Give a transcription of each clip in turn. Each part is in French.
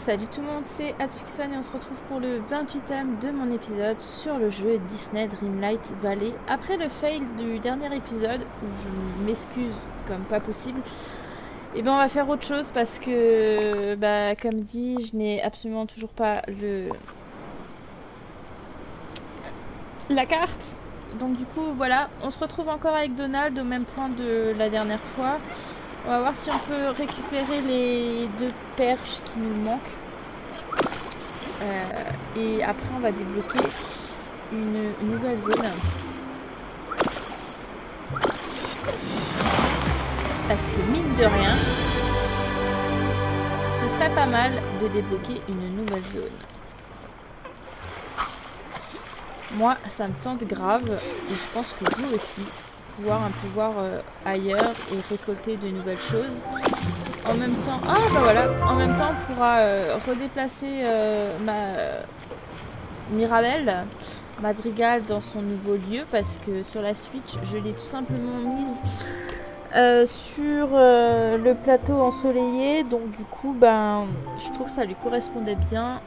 Salut tout le monde, c'est Atsuki-san et on se retrouve pour le 28e de mon épisode sur le jeu Disney Dreamlight Valley. Après le fail du dernier épisode, où je m'excuse comme pas possible, et ben on va faire autre chose parce que, comme dit, je n'ai absolument toujours pas la carte. Donc du coup, voilà, on se retrouve encore avec Donald au même point de la dernière fois. On va voir si on peut récupérer les 2 perches qui nous manquent. Et après, on va débloquer une nouvelle zone. Parce que mine de rien, ce serait pas mal de débloquer une nouvelle zone. Moi, ça me tente grave. Et je pense que vous aussi. Pouvoir un peu voir ailleurs et récolter de nouvelles choses. En même temps, en même temps, on pourra redéplacer Mirabelle, Madrigal dans son nouveau lieu parce que sur la Switch, je l'ai tout simplement mise sur le plateau ensoleillé. Donc du coup, je trouve que ça lui correspondait bien.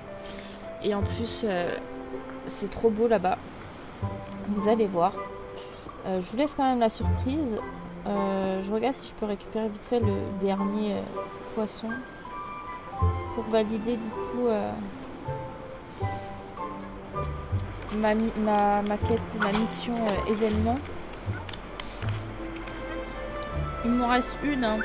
Et en plus, c'est trop beau là-bas. Vous allez voir. Je vous laisse quand même la surprise. Je regarde si je peux récupérer vite fait le dernier poisson pour valider du coup ma quête, ma mission événement. Il m'en reste une. Hein.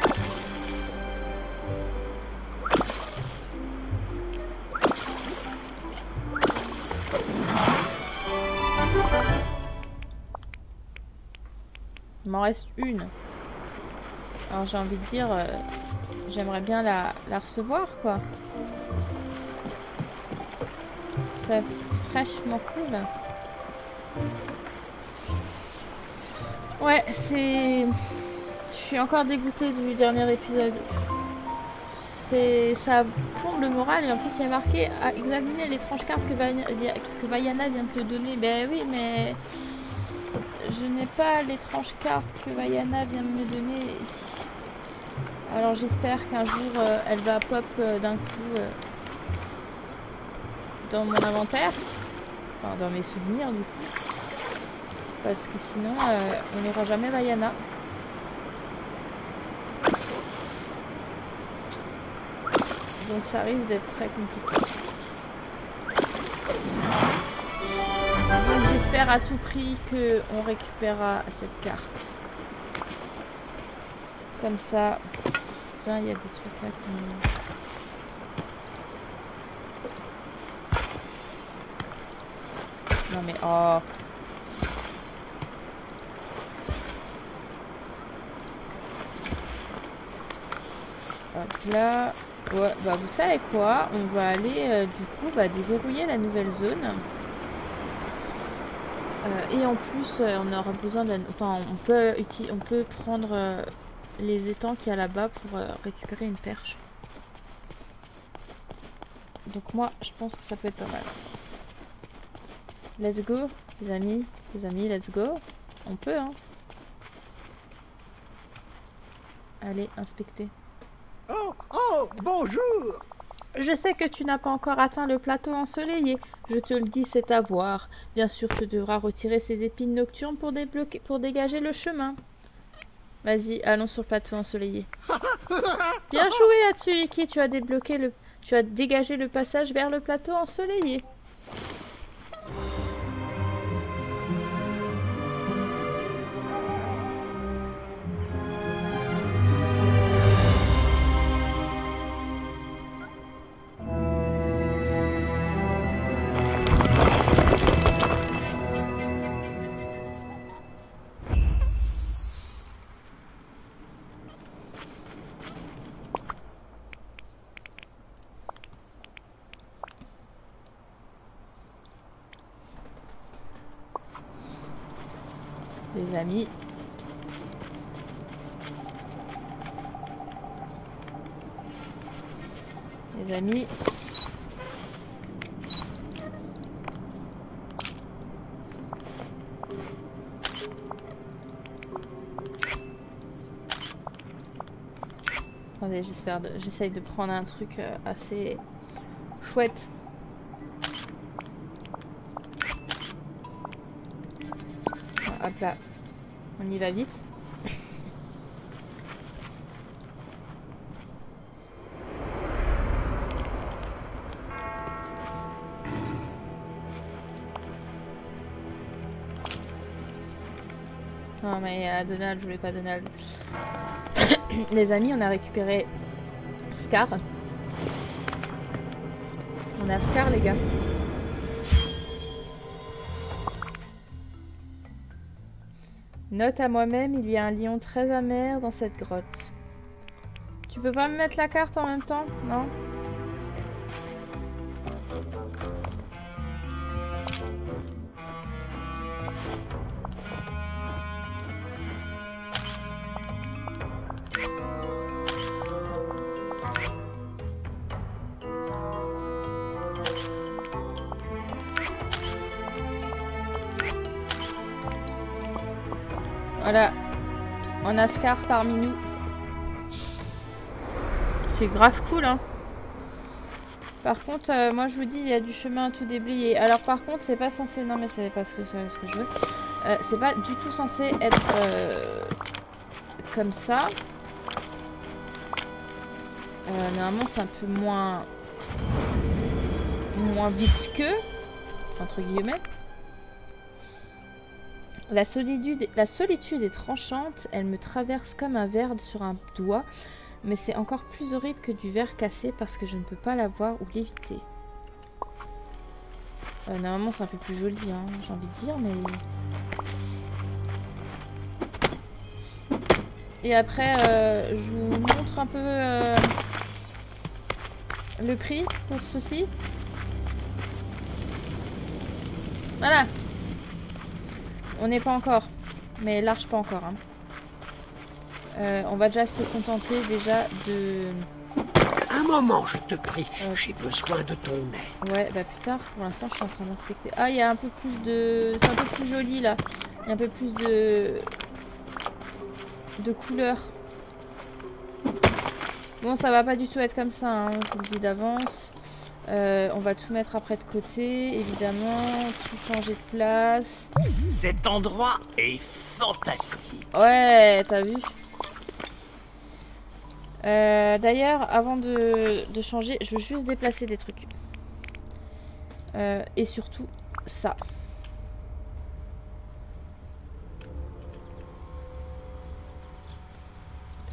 Il m'en reste une. Alors j'ai envie de dire, j'aimerais bien la recevoir quoi. C'est fraîchement cool. Ouais, c'est... Je suis encore dégoûtée du dernier épisode. Ça plombe le moral et en plus il y a marqué à examiner l'étrange carte que Vaiana vient de te donner. Ben oui, mais je n'ai pas l'étrange carte que Vaiana vient de me donner. Alors j'espère qu'un jour elle va pop d'un coup dans mon inventaire, enfin dans mes souvenirs du coup, parce que sinon on n'aura jamais Vaiana. Donc ça risque d'être très compliqué. Donc j'espère à tout prix qu'on récupérera cette carte. Comme ça. Tiens, il y a des trucs là qui... Non mais oh. Hop là. Ouais, vous savez quoi? On va aller du coup déverrouiller la nouvelle zone. Et en plus, on aura besoin de... Enfin, on peut prendre les étangs qu'il y a là-bas pour récupérer une perche. Donc moi, je pense que ça peut être pas mal. Let's go, les amis, let's go. On peut, hein. Allez, inspecter. Oh, bonjour! Je sais que tu n'as pas encore atteint le plateau ensoleillé. Je te le dis, c'est à voir. Bien sûr, tu devras retirer ces épines nocturnes pour dégager le chemin. Vas-y, allons sur le plateau ensoleillé. Bien joué, Atsuki. Tu as dégagé le passage vers le plateau ensoleillé. Les amis. Les amis. Attendez, j'essaye de prendre un truc assez Chouette. Hop là. On y va vite. Non mais Donald, je voulais pas Donald. Les amis, on a récupéré Scar. On a Scar les gars. Note à moi-même, il y a un lion très amer dans cette grotte. Tu peux pas me mettre la carte en même temps? Non? Voilà, on a Scar parmi nous. C'est grave cool, hein. Par contre, moi je vous dis, il y a du chemin à tout déblayer. Alors par contre, c'est pas censé... Non mais c'est pas ce que je veux. C'est pas du tout censé être comme ça. Normalement, c'est un peu moins visqueux, entre guillemets. La solitude est tranchante, elle me traverse comme un verre sur un doigt, mais c'est encore plus horrible que du verre cassé parce que je ne peux pas la voir ou l'éviter. Normalement c'est un peu plus joli, hein, j'ai envie de dire, mais... Et après, je vous montre un peu le prix pour ceci. Voilà. On n'est pas encore, mais large pas encore. Hein. On va déjà se contenter déjà de... Un moment, je te prie. J'ai besoin de ton aide. Ouais, bah plus tard. Pour l'instant, je suis en train d'inspecter. Ah, il y a un peu plus de... C'est un peu plus joli, là. Il y a un peu plus de couleurs. Bon, ça va pas du tout être comme ça, hein, je vous le dis d'avance. On va tout mettre après de côté, évidemment, tout changer de place. Cet endroit est fantastique. Ouais, t'as vu. D'ailleurs, avant de changer, je veux juste déplacer des trucs. Et surtout, ça.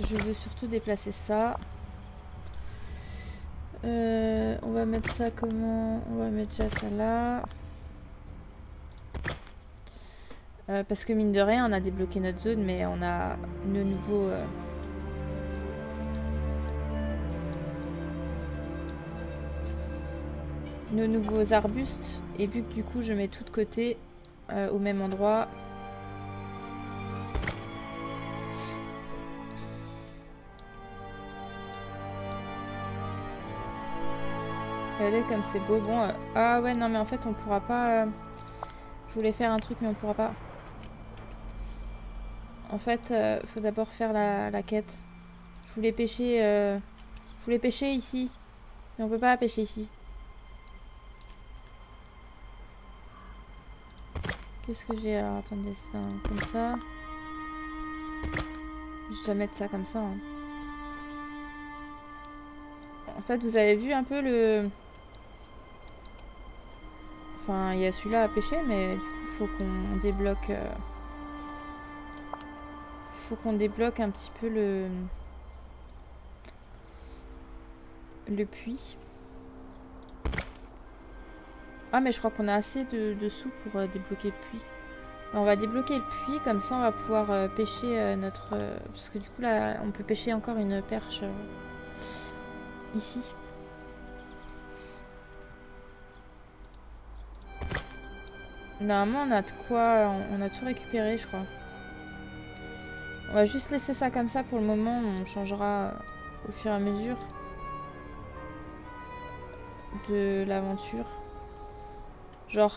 Je veux surtout déplacer ça. On va mettre ça comment? On va mettre déjà ça là. Parce que mine de rien, on a débloqué notre zone, mais on a de nouveau... nos nouveaux arbustes. Et vu que du coup, je mets tout de côté au même endroit... Regardez comme c'est beau. Bon, ah ouais, non mais en fait on pourra pas... Je voulais faire un truc mais on pourra pas. En fait, faut d'abord faire la quête. Je voulais pêcher ici. Mais on peut pas pêcher ici. Qu'est-ce que j'ai? Alors attendez, c'est comme ça. Je dois mettre ça comme ça. Hein. En fait, vous avez vu un peu le... Enfin, il y a celui-là à pêcher, mais du coup, faut qu'on débloque... Faut qu'on débloque un petit peu le puits. Ah, mais je crois qu'on a assez de sous pour débloquer le puits. On va débloquer le puits, comme ça on va pouvoir pêcher notre... parce que du coup, là, on peut pêcher encore une perche ici. Normalement, on a de quoi... On a tout récupéré, je crois. On va juste laisser ça comme ça pour le moment. On changera au fur et à mesure de l'aventure. Genre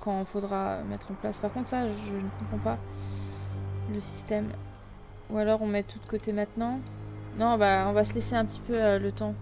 quand il faudra mettre en place. Par contre, ça, je ne comprends pas le système. Ou alors on met tout de côté maintenant. Non, on va se laisser un petit peu le temps.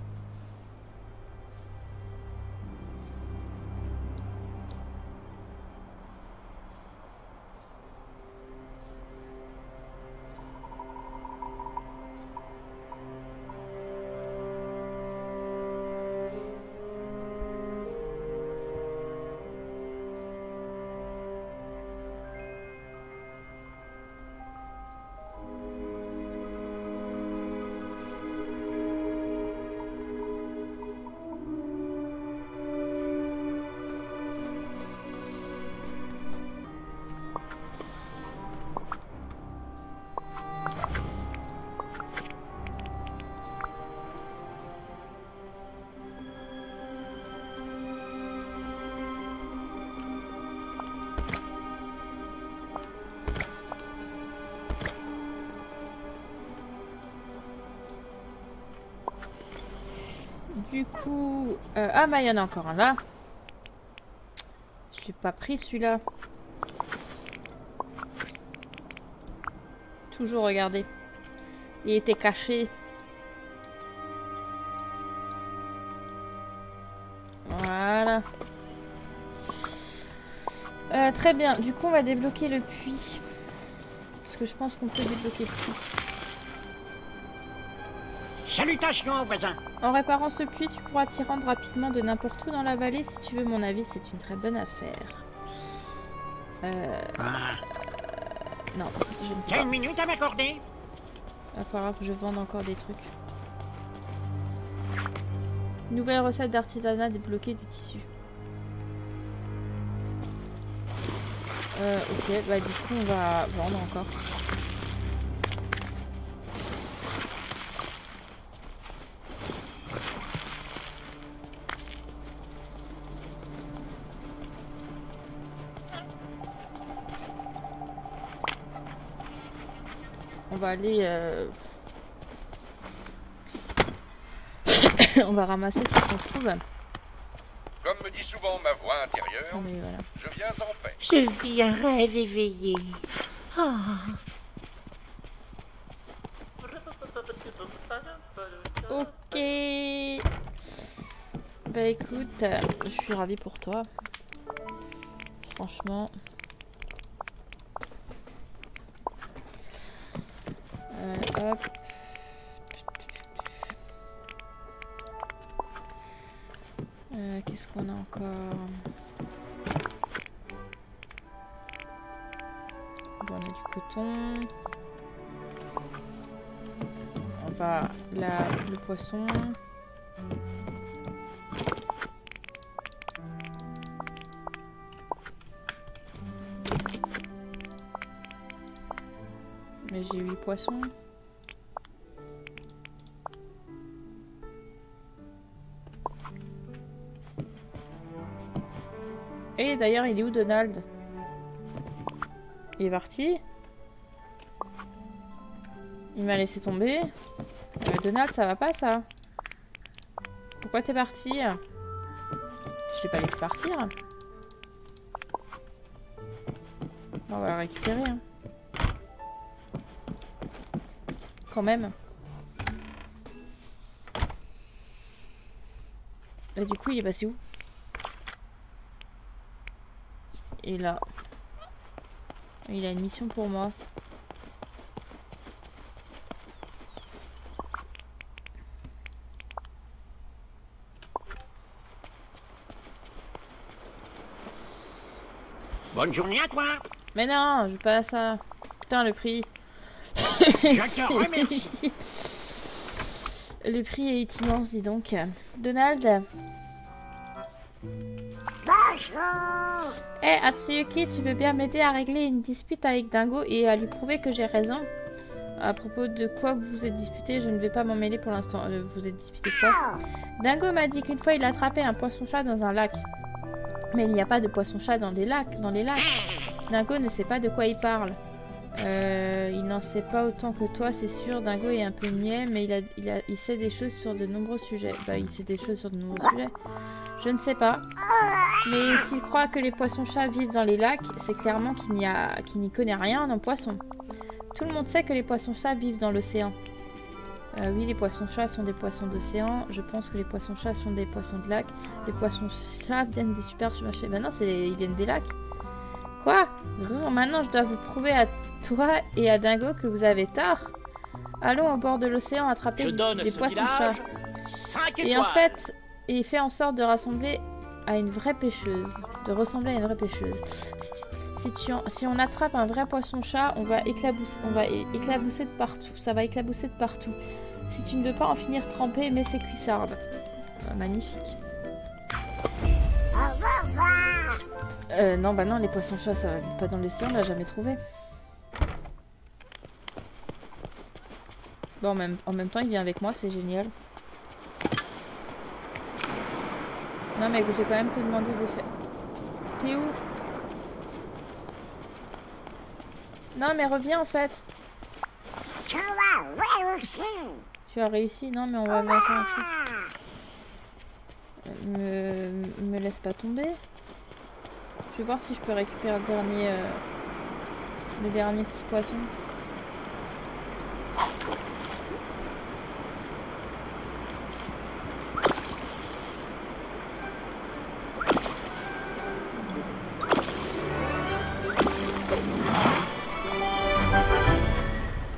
du coup... ah bah il y en a encore un là. Je l'ai pas pris celui-là. Toujours regardez. Il était caché. Voilà. Très bien. Du coup on va débloquer le puits. Parce que je pense qu'on peut débloquer le puits. Salutations, voisin. En réparant ce puits, tu pourras t'y rendre rapidement de n'importe où dans la vallée. Si tu veux mon avis, c'est une très bonne affaire. Non, je ne peux T'as pas. une minute à m'accorder? Va falloir que je vende encore des trucs. Nouvelle recette d'artisanat débloquée du tissu. Ok, bah du coup on va vendre encore. On va aller... on va ramasser tout ce qu'on trouve. Comme me dit souvent ma voix intérieure, Mais voilà. je viens en paix. Je vis un rêve éveillé. Ah. Ok. Bah écoute, je suis ravie pour toi. Franchement. Hop. Qu'est-ce qu'on a encore? Bon, on a du coton. On va le poisson. Mais j'ai 8 poissons. Et d'ailleurs, il est où Donald? Il est parti? Il m'a laissé tomber. Donald, ça va pas ça? Pourquoi t'es parti? Je l'ai pas laissé partir. On va le récupérer. Hein. Quand même. Bah, du coup, il est passé où? Et là, il a une mission pour moi. Bonne journée à toi. Mais non, je veux pas ça. Putain, le prix. Je te remercie. Le prix est immense, dis donc. Donald. Hey Hatsuyuki, tu veux bien m'aider à régler une dispute avec Dingo et à lui prouver que j'ai raison? À propos de quoi vous vous êtes disputé, je ne vais pas m'en mêler pour l'instant. Vous êtes disputé quoi? Dingo m'a dit qu'une fois il a attrapé un poisson-chat dans un lac. Mais il n'y a pas de poisson-chat dans les lacs. Dingo ne sait pas de quoi il parle. Il n'en sait pas autant que toi, c'est sûr. Dingo est un peu niais, mais il sait des choses sur de nombreux sujets. Bah, il sait des choses sur de nombreux sujets. Je ne sais pas. Mais s'il croit que les poissons-chats vivent dans les lacs, c'est clairement qu'il n'y connaît rien en poisson. Tout le monde sait que les poissons-chats vivent dans l'océan. Oui, les poissons-chats sont des poissons d'océan. Je pense que les poissons-chats sont des poissons de lac. Les poissons-chats viennent des supermarchés. Bah non, ils viennent des lacs. Quoi? Maintenant, je dois vous prouver à toi et à Dingo que vous avez tort. Allons au bord de l'océan attraper des poissons-chats. Et en fait, il fait en sorte de ressembler à une vraie pêcheuse. Si on attrape un vrai poisson-chat, on va éclabousser de partout. Ça va éclabousser de partout. Si tu ne veux pas en finir trempé, mets ces cuissardes. Magnifique. Non, bah non, les poissons-chats, ça va pas dans l'océan, on l'a jamais trouvé. Bon, en même temps, il vient avec moi, c'est génial. Non, mais j'ai quand même te demandé de faire... T'es où? Non, mais reviens en fait. Tu as réussi. Non, mais on va faire un truc. Me laisse pas tomber. Je vais voir si je peux récupérer le dernier petit poisson.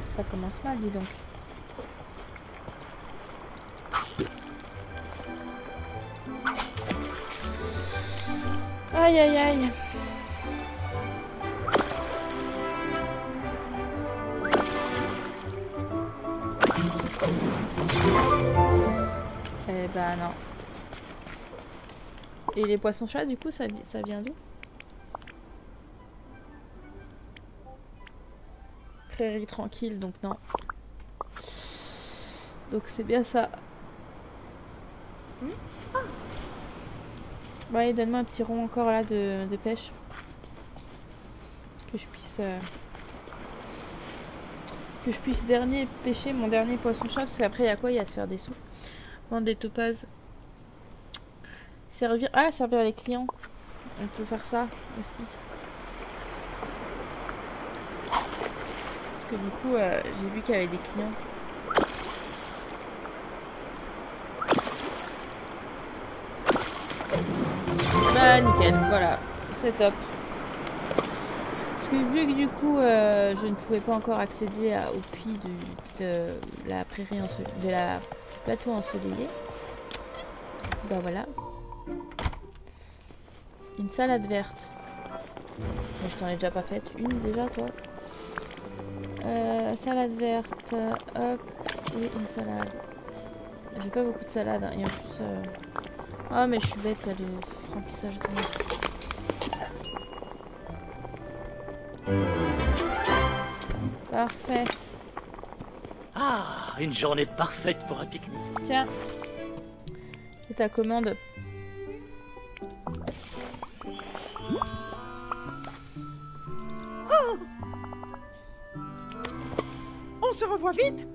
Ça commence mal, dis donc. Aïe aïe aïe. Eh ben non. Et les poissons-chats, du coup, ça vient d'où? Prairie tranquille, donc non. Donc c'est bien ça. Ouais, donne-moi un petit rond encore là de pêche. Que je puisse pêcher mon dernier poisson-chat. Parce qu'après, il y a quoi? Il y a à se faire des sous. Vendre des topazes. Servir les clients. On peut faire ça aussi. Parce que du coup, j'ai vu qu'il y avait des clients. Bah nickel, voilà, c'est top. Parce que vu que du coup je ne pouvais pas encore accéder au puits de la prairie de la plateau ensoleillé, bah voilà. Une salade verte. Mais je t'en ai déjà pas faite une déjà toi. Salade verte, hop, et une salade. J'ai pas beaucoup de salade hein, et en plus ah mais je suis bête, il y a le remplissage de tomates. Parfait. Ah, une journée parfaite pour un pique-nique. Tiens. C'est ta commande. Oh, on se revoit vite.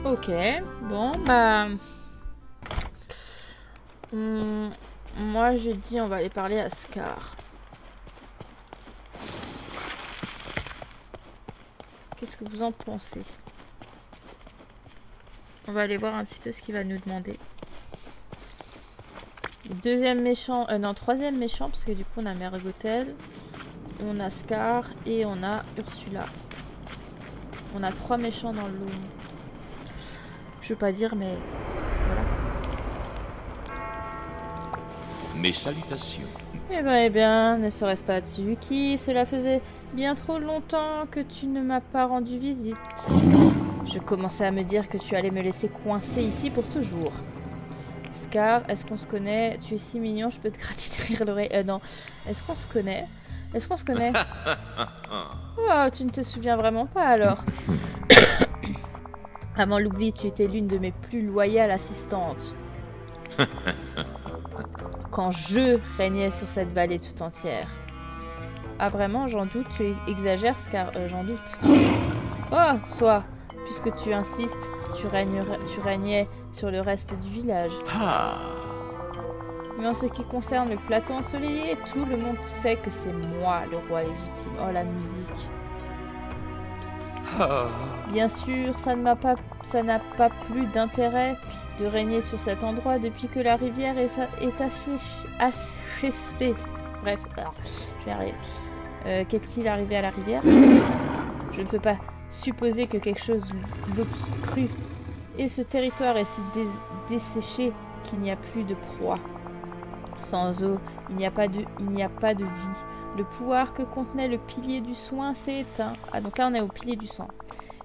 Ok, bon, bah... moi, je dis, on va aller parler à Scar. Qu'est-ce que vous en pensez? On va aller voir un petit peu ce qu'il va nous demander. Deuxième méchant... non, troisième méchant, parce que du coup, on a Mergotel, on a Scar et on a Ursula. On a 3 méchants dans le lot. Je veux pas dire, mais voilà. Mes salutations. Eh bien, ne serait-ce pas Tsuki, cela faisait bien trop longtemps que tu ne m'as pas rendu visite. Je commençais à me dire que tu allais me laisser coincé ici pour toujours. Scar, est-ce qu'on se connaît? Tu es si mignon, je peux te gratter derrière l'oreille. Non, est-ce qu'on se connaît? Est-ce qu'on se connaît? Oh, tu ne te souviens vraiment pas alors? Avant l'oubli, tu étais l'une de mes plus loyales assistantes. Quand je régnais sur cette vallée tout entière. Ah vraiment, j'en doute, tu exagères, Scar, j'en doute. Oh, soit, puisque tu insistes, tu régnais sur le reste du village. Mais en ce qui concerne le plateau ensoleillé, tout le monde sait que c'est moi le roi légitime. Oh, la musique. Bien sûr, ça n'a pas plus d'intérêt de régner sur cet endroit depuis que la rivière est affaissée. Bref, alors, je vais arriver. Qu'est-il arrivé à la rivière? Je ne peux pas supposer que quelque chose l'obstrue. Et ce territoire est si desséché qu'il n'y a plus de proie. Sans eau, il n'y a pas de vie. Le pouvoir que contenait le pilier du soin s'est éteint. Ah, donc là, on est au pilier du soin.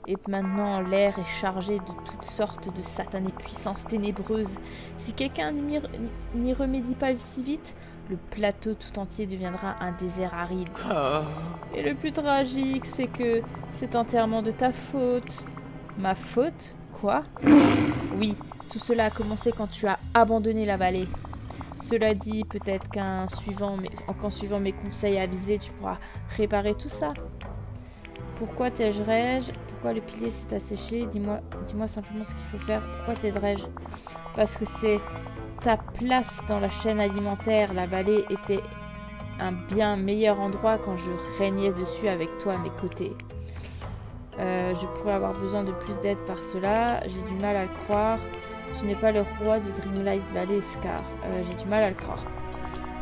Et maintenant, l'air est chargé de toutes sortes de satanées puissances ténébreuses. Si quelqu'un n'y remédie pas si vite, le plateau tout entier deviendra un désert aride. Et le plus tragique, c'est que c'est entièrement de ta faute. Ma faute? Quoi? Oui, tout cela a commencé quand tu as abandonné la vallée. Cela dit, peut-être qu'en suivant mes conseils avisés, tu pourras réparer tout ça. Pourquoi t'aiderais-je Pourquoi le pilier s'est asséché? Dis-moi simplement ce qu'il faut faire. Pourquoi t'aiderais-je? Parce que c'est ta place dans la chaîne alimentaire. La vallée était un bien meilleur endroit quand je régnais dessus avec toi à mes côtés. Je pourrais avoir besoin de plus d'aide par cela. J'ai du mal à le croire. Tu n'es pas le roi de Dreamlight Valley, Scar. J'ai du mal à le croire.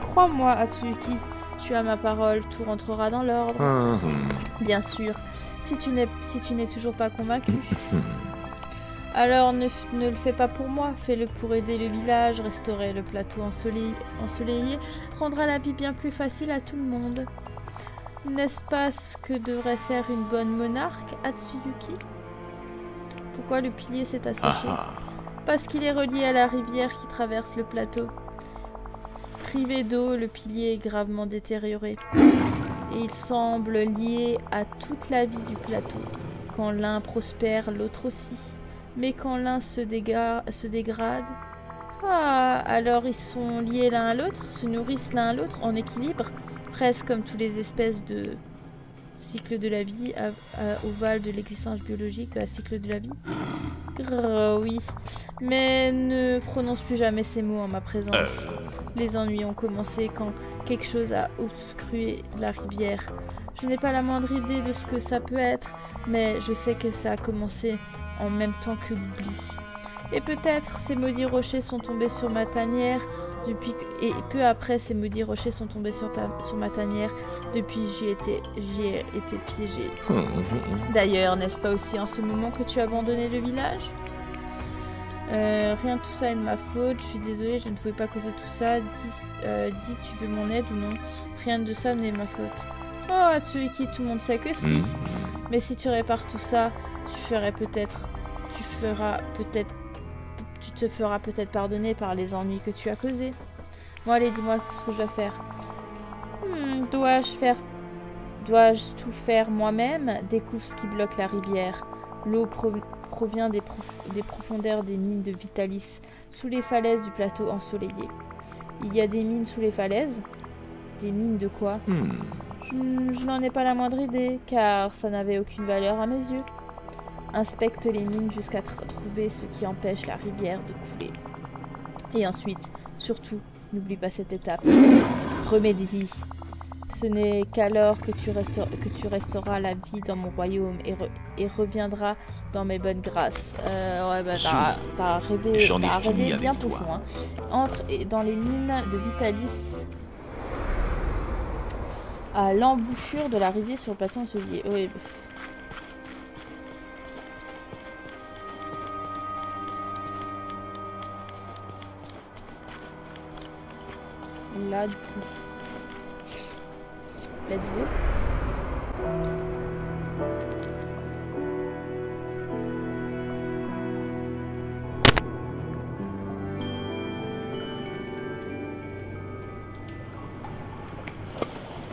Crois-moi, Hatsuyuki. Tu as ma parole. Tout rentrera dans l'ordre. Bien sûr. Si tu n'es toujours pas convaincu. Alors ne le fais pas pour moi. Fais-le pour aider le village. Restaurer le plateau ensoleillé rendra la vie bien plus facile à tout le monde. N'est-ce pas ce que devrait faire une bonne monarque, Hatsuyuki? Pourquoi le pilier s'est asséché? Parce qu'il est relié à la rivière qui traverse le plateau. Privé d'eau, le pilier est gravement détérioré. Et il semble lié à toute la vie du plateau. Quand l'un prospère, l'autre aussi. Mais quand l'un se dégrade... Ah, alors ils sont liés l'un à l'autre, se nourrissent l'un à l'autre en équilibre. Presque comme toutes les espèces de cycle de la vie, ovale de l'existence biologique, cycle de la vie. Oui, mais ne prononce plus jamais ces mots en ma présence. Les ennuis ont commencé quand quelque chose a obstrué la rivière. Je n'ai pas la moindre idée de ce que ça peut être, mais je sais que ça a commencé en même temps que l'oubli. Et peut-être ces maudits rochers sont tombés sur ma tanière. Et peu après, ces maudits rochers sont tombés sur ma tanière. Depuis, j'y ai été piégée. D'ailleurs, n'est-ce pas aussi en ce moment que tu as abandonné le village? Rien de tout ça est de ma faute. Je suis désolée, je ne pouvais pas causer tout ça. Dis, tu veux mon aide ou non? Rien de ça n'est ma faute. Oh, Hatsuyuki, tout le monde sait que si. Mais si tu répares tout ça, tu te feras peut-être pardonner par les ennuis que tu as causés. Bon, allez, dis-moi ce que je dois faire. Dois-je tout faire moi-même? Découvre ce qui bloque la rivière. L'eau provient des profondeurs des mines de Vitalis, sous les falaises du plateau ensoleillé. Il y a des mines sous les falaises? Des mines de quoi? Je n'en ai pas la moindre idée, car ça n'avait aucune valeur à mes yeux. Inspecte les mines jusqu'à trouver ce qui empêche la rivière de couler. Et ensuite, surtout, n'oublie pas cette étape. Remédie-y. Ce n'est qu'alors que tu resteras la vie dans mon royaume et reviendras dans mes bonnes grâces. Ouais, bah, t'as rêvé bien profond. Hein. Entre dans les mines de Vitalis à l'embouchure de la rivière sur le plateau ensoleillé. Oui. Là, du coup. Let's go.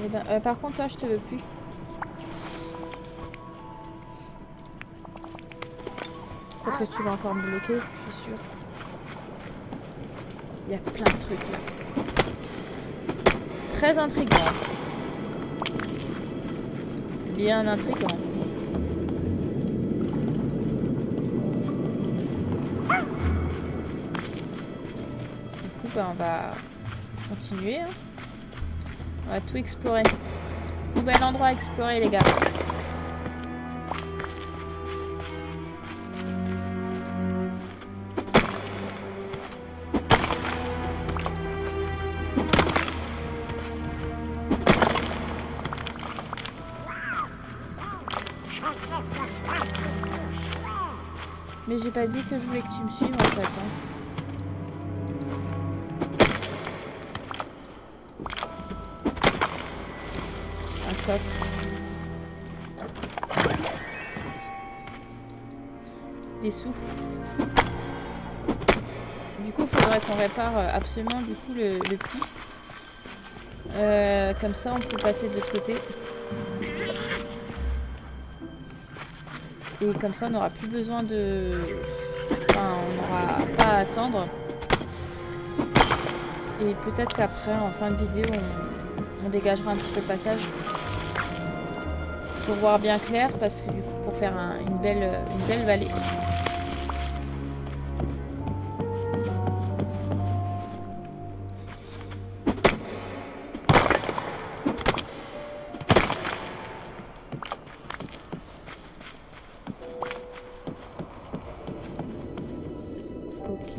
Et ben, par contre, toi, je te veux plus. Parce que tu vas encore me bloquer, je suis sûre. Il y a plein de trucs là. Très intriguant. Bien intriguant. Du coup, bah, on va continuer. Hein. On va tout explorer. Nouvel endroit à explorer, les gars. Mais j'ai pas dit que je voulais que tu me suives en fait. Hein. Un coffre. Des sous. Du coup, il faudrait qu'on répare absolument du coup le puits. Comme ça, on peut passer de l'autre côté. Et comme ça, on n'aura plus besoin de... Enfin, on n'aura pas à attendre. Et peut-être qu'après, en fin de vidéo, on dégagera un petit peu le passage. pour voir bien clair parce que du coup pour faire une belle vallée. Ok,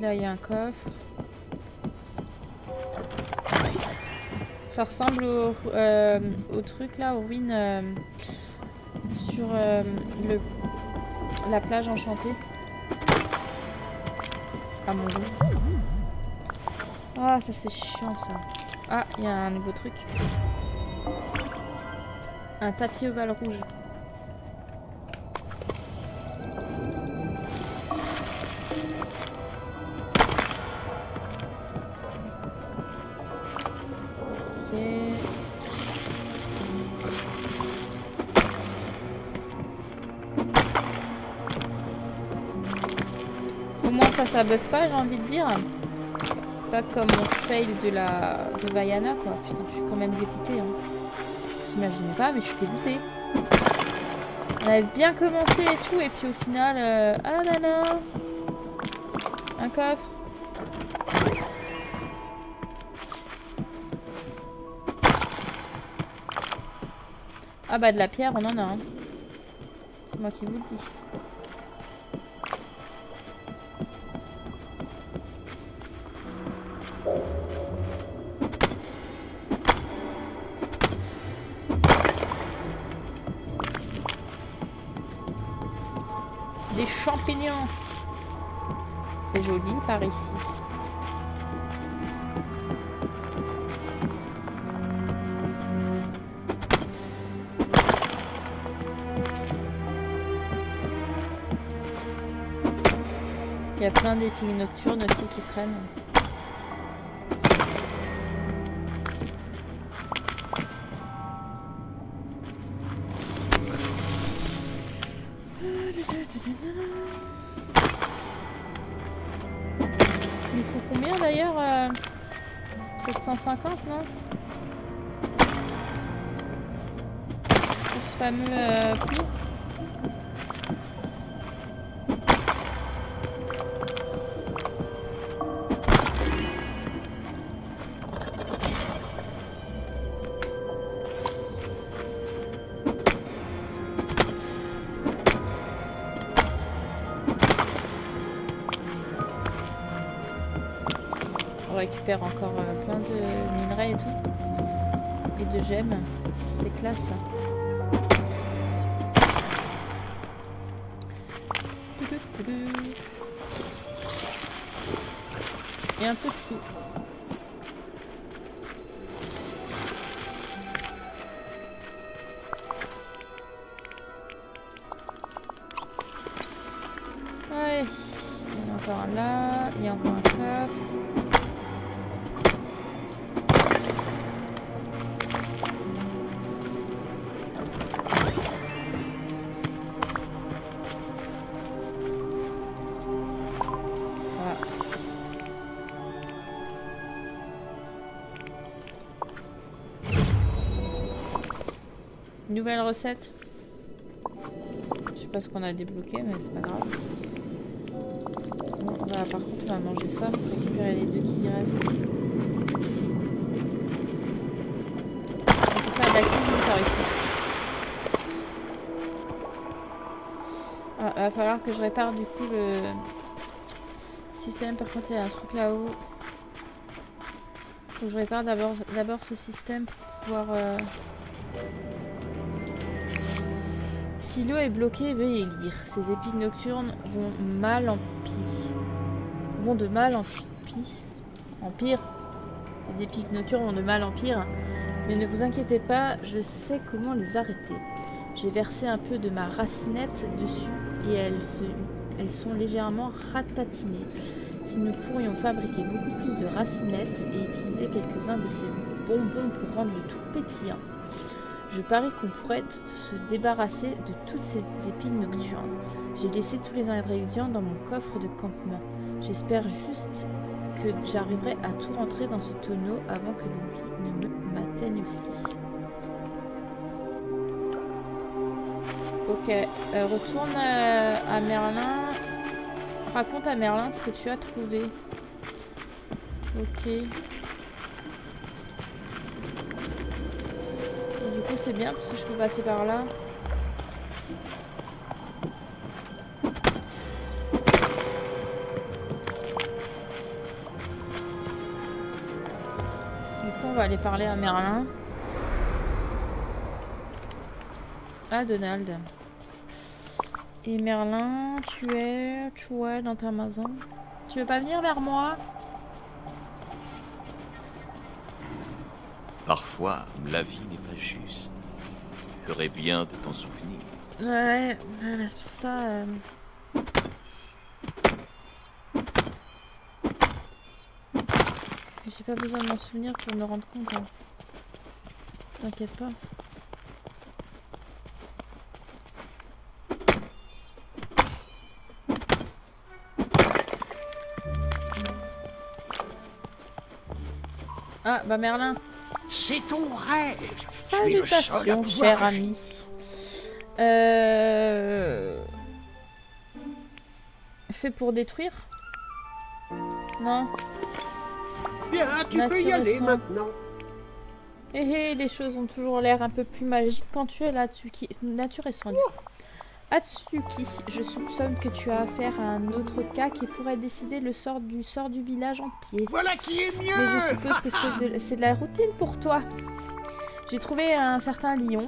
là il y a un coffre. Ça ressemble au truc là, aux ruines sur la plage enchantée. Ah mon dieu. Ah ça c'est chiant ça. Ah il y a un nouveau truc. Un tapis ovale rouge. Ok. Au moins ça bug pas, j'ai envie de dire. Pas comme mon fail de Vaiana quoi. Putain, je suis quand même dégoûtée. Hein. J'imaginais pas, mais je suis dégoûtée. On avait bien commencé et tout, et puis au final, ah là là, un coffre. Ah bah de la pierre, on en a un. Hein. C'est moi qui vous le dis. Des champignons. C'est joli par ici. Il y a plein d'épines nocturnes aussi qui traînent. Il faut combien d'ailleurs 750 non? Ce fameux prix. On récupère encore plein de minerais et tout. Et de gemmes. C'est classe. Et un peu de sous. Ouais. Il y en a encore un là. Il y a encore un coffre. Nouvelle recette. Je sais pas ce qu'on a débloqué, mais c'est pas grave. Bon, voilà, par contre, on va manger ça pour récupérer les deux qui restent. On peut faire de la cuisine par ici. Ah, il va falloir que je répare du coup le système. Par contre, il y a un truc là-haut. Faut que je répare d'abord ce système pour pouvoir. Si l'eau est bloquée, veuillez lire. Ces épiques nocturnes vont de mal en pire. Ces épiques nocturnes vont de mal en pire. Mais ne vous inquiétez pas, je sais comment les arrêter. J'ai versé un peu de ma racinette dessus et elles sont légèrement ratatinées. Si nous pourrions fabriquer beaucoup plus de racinettes et utiliser quelques-uns de ces bonbons pour rendre le tout pétillant, je parie qu'on pourrait se débarrasser de toutes ces épines nocturnes. J'ai laissé tous les ingrédients dans mon coffre de campement. J'espère juste que j'arriverai à tout rentrer dans ce tonneau avant que l'oubli ne m'atteigne aussi. Ok, retourne à Merlin. Raconte à Merlin ce que tu as trouvé. Ok. Et du coup c'est bien parce que je peux passer par là. Du coup on va aller parler à Merlin. Ah Donald. Et Merlin, tu es dans ta maison. Tu veux pas venir vers moi? Parfois, la vie n'est pas juste. Tu ferais bien de t'en souvenir. Ouais, c'est pour ça. J'ai pas besoin de m'en souvenir pour me rendre compte. Hein. T'inquiète pas. Ah, bah Merlin. C'est ton rêve. Salutations, cher ami. Fait pour détruire? Non. Bien, tu peux y aller maintenant. Eh, les choses ont toujours l'air un peu plus magiques quand tu es là, Atsuki. Nature et soin. Atsuki, je soupçonne que tu as affaire à un autre cas qui pourrait décider le sort du village entier. Voilà qui est mieux. Mais je suppose que c'est de la routine pour toi. J'ai trouvé un certain lion,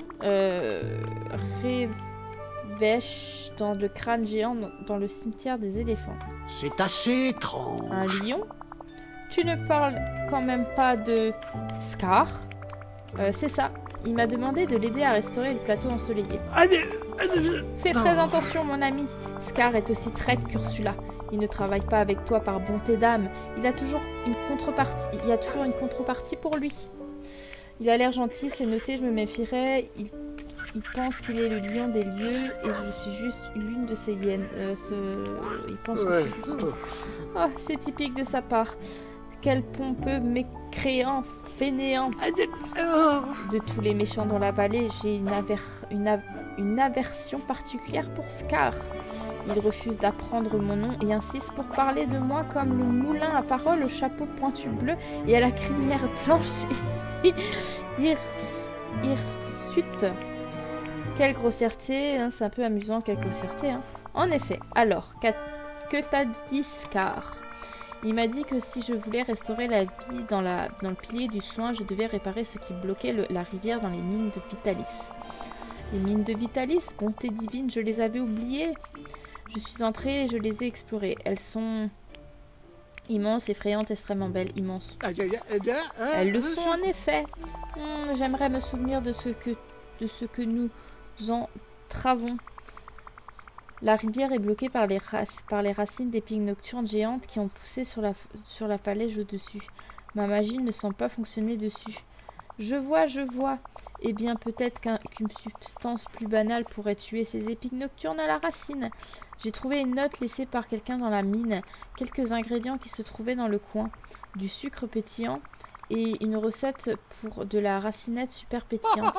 Revèche, dans le crâne géant dans le cimetière des éléphants. C'est assez étrange. Un lion? Tu ne parles quand même pas de Scar? C'est ça. Il m'a demandé de l'aider à restaurer le plateau ensoleillé. Fais très attention, mon ami. Scar est aussi traître qu'Ursula. Il ne travaille pas avec toi par bonté d'âme. Il y a toujours une contrepartie pour lui. Il a l'air gentil, c'est noté, je me méfierais. Il pense qu'il est le lion des lieux et je suis juste l'une de ses hyènes. Il pense que je suis... Oh, c'est typique de sa part. Quel pompeux mécréant, fainéant. De tous les méchants dans la vallée, j'ai une aversion particulière pour Scar. Il refuse d'apprendre mon nom et insiste pour parler de moi comme le moulin à parole au chapeau pointu bleu et à la crinière blanche. Hirsute. Quelle grossièreté, hein, c'est un peu amusant, quelle grossièreté. Hein. En effet, alors, que t'a dit Scar? Il m'a dit que si je voulais restaurer la vie dans le pilier du soin, je devais réparer ce qui bloquait la rivière dans les mines de Vitalis. Les mines de Vitalis, bonté divine, je les avais oubliées. Je suis entrée et je les ai explorées. Elles sont immenses, effrayantes, extrêmement belles, immenses. Elles le sont en effet. J'aimerais me souvenir de ce que nous entravons. La rivière est bloquée par les racines des pics nocturnes géantes qui ont poussé sur la falaise au-dessus. Ma magie ne semble pas fonctionner dessus. Je vois. Eh bien, peut-être qu'une substance plus banale pourrait tuer ces épiques nocturnes à la racine. J'ai trouvé une note laissée par quelqu'un dans la mine, quelques ingrédients qui se trouvaient dans le coin, du sucre pétillant et une recette pour de la racinette super pétillante.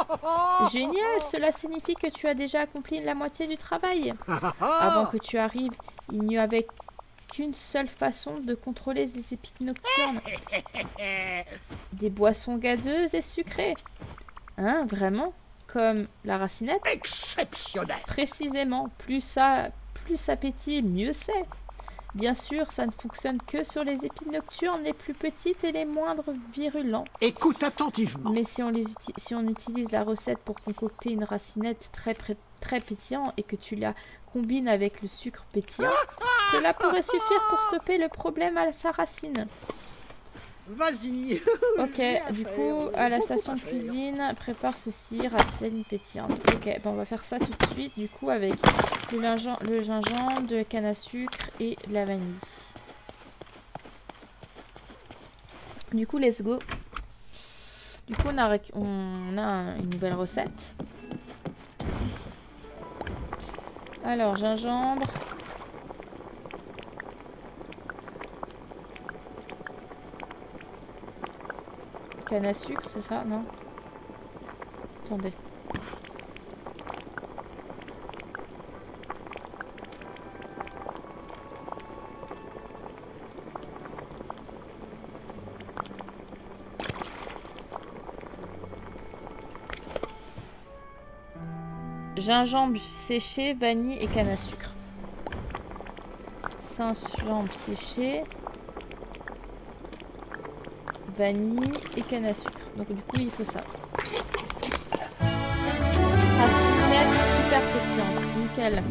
Génial, cela signifie que tu as déjà accompli la moitié du travail. Avant que tu arrives, il n'y avait qu'une seule façon de contrôler les épiques nocturnes. Des boissons gazeuses et sucrées. Hein, vraiment? Comme la racinette? Exceptionnel. Précisément, plus ça pétille, mieux c'est. Bien sûr, ça ne fonctionne que sur les épines nocturnes les plus petites et les moindres virulents. Écoute attentivement. Mais si on utilise la recette pour concocter une racinette très pétillant et que tu la combines avec le sucre pétillant, cela pourrait suffire pour stopper le problème à sa racine. Vas-y. Ok, du coup, à la station de cuisine, prépare ceci, racine pétillante. Ok, bon, on va faire ça tout de suite, du coup, avec le gingembre, de la canne à sucre et la vanille. Du coup, let's go. Du coup, on a une nouvelle recette. Alors, gingembre. Canne à sucre, c'est ça? Non? Attendez. gingembre séché, vanille et canne à sucre. Gingembre séché, vanille et canne à sucre. Donc du coup il faut ça. Racinette super pétillante, nickel.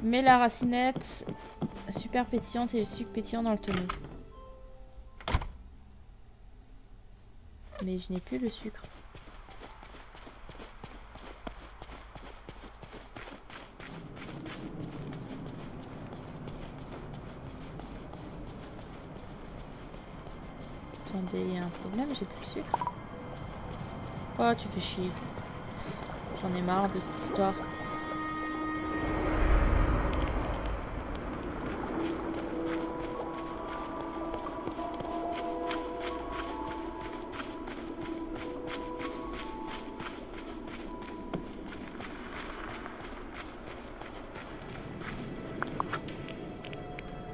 Mets la racinette super pétillante et le sucre pétillant dans le tonneau. Mais je n'ai plus le sucre. Attendez, il y a un problème, j'ai plus le sucre. Oh, tu fais chier. J'en ai marre de cette histoire.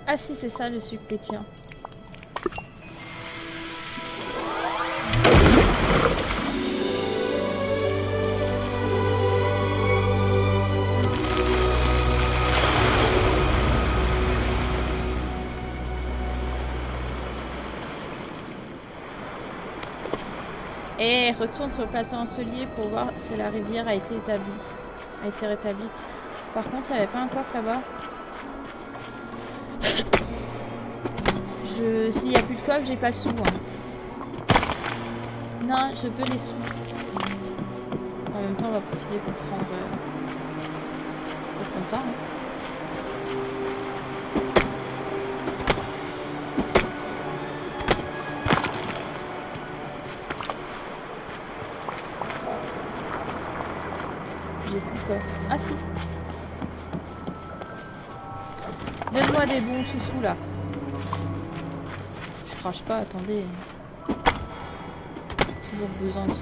Ah si, c'est ça le sucre pétillant. Et retourne sur le plateau ensoleillé pour voir si la rivière a été rétablie. Par contre, il n'y avait pas un coffre là-bas. S'il n'y a plus de coffre, j'ai pas le sou. Hein. Non, je veux les sous. En même temps, on va profiter pour prendre ça. Hein. J'ai plus de coffre. Ah si. Donne-moi des bons sous là. Je crache pas, attendez. Toujours besoin de ça.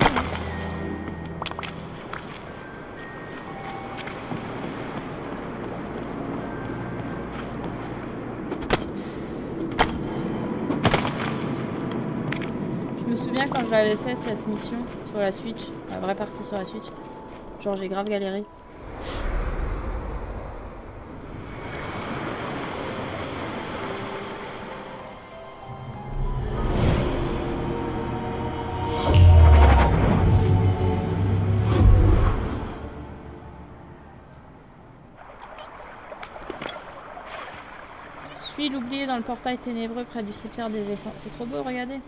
Je me souviens quand je l'avais fait cette mission sur la Switch, la vraie partie sur la Switch. Genre j'ai grave galéré. Suis l'oublié dans le portail ténébreux près du cimetière des éléphants. C'est trop beau, regardez.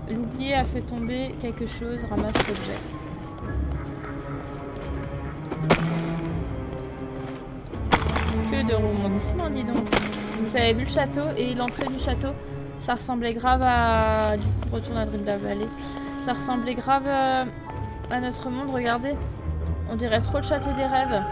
L'oublié a fait tomber quelque chose, ramasse l'objet. Que de rebondissements, dis donc. Vous avez vu le château et l'entrée du château, ça ressemblait grave à... Du coup, retourne à Dream de la Vallée. Ça ressemblait grave à notre monde, regardez. On dirait trop le château des rêves.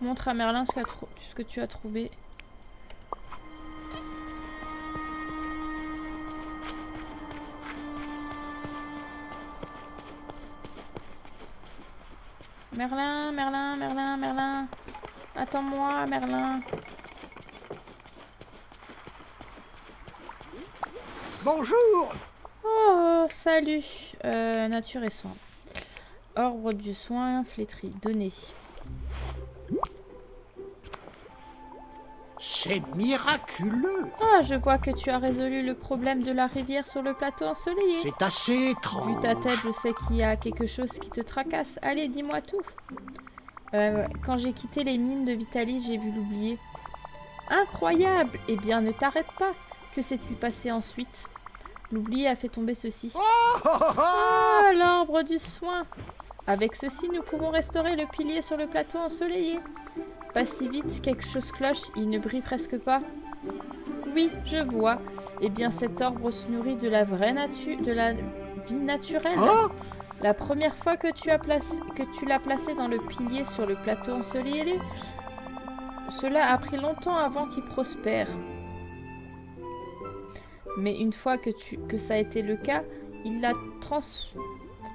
Montre à Merlin ce que tu as trouvé. Merlin, Merlin, Merlin, Merlin. Attends-moi, Merlin. Bonjour. Oh, salut. Nature et soin. Orbre du soin, flétri. Donné. C'est miraculeux. Ah, je vois que tu as résolu le problème de la rivière sur le plateau ensoleillé. C'est assez étrange. Vu ta tête, je sais qu'il y a quelque chose qui te tracasse. Allez, dis-moi tout. Quand j'ai quitté les mines de Vitalis, j'ai vu l'oublier. Incroyable. Eh bien, ne t'arrête pas. Que s'est-il passé ensuite? L'oublié a fait tomber ceci. Ah, l'arbre du soin. Avec ceci, nous pouvons restaurer le pilier sur le plateau ensoleillé. Pas si vite, quelque chose cloche, il ne brille presque pas. Oui, je vois. Eh bien, cet arbre se nourrit de la vraie nature, de la vie naturelle. Oh, La première fois que tu l'as placé dans le pilier sur le plateau ensoleillé, cela a pris longtemps avant qu'il prospère. Mais une fois que ça a été le cas, il l'a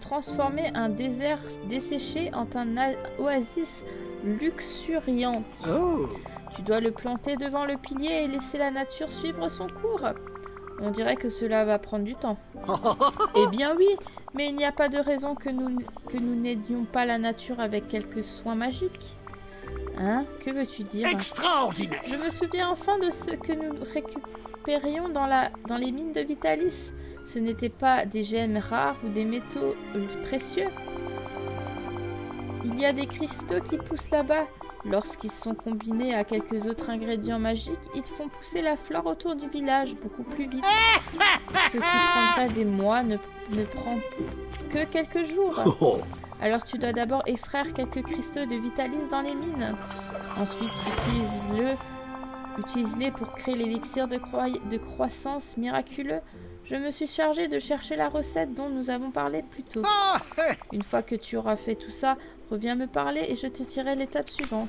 transformé un désert desséché en un oasis luxuriante. oh. Tu dois le planter devant le pilier et laisser la nature suivre son cours. On dirait que cela va prendre du temps. Eh bien oui, mais il n'y a pas de raison que nous n'aidions pas la nature avec quelques soins magiques. Hein? Que veux-tu dire? Extraordinaire. Je me souviens enfin de ce que nous récupérions dans les mines de Vitalis. Ce n'étaient pas des gemmes rares ou des métaux précieux. Il y a des cristaux qui poussent là-bas. Lorsqu'ils sont combinés à quelques autres ingrédients magiques, ils font pousser la flore autour du village beaucoup plus vite. Ce qui prendrait des mois ne prend que quelques jours. Oh, Alors tu dois d'abord extraire quelques cristaux de Vitalis dans les mines. Ensuite, utilise-les pour créer l'élixir de croissance miraculeux. Je me suis chargée de chercher la recette dont nous avons parlé plus tôt. Une fois que tu auras fait tout ça, reviens me parler et je te dirai l'étape suivante.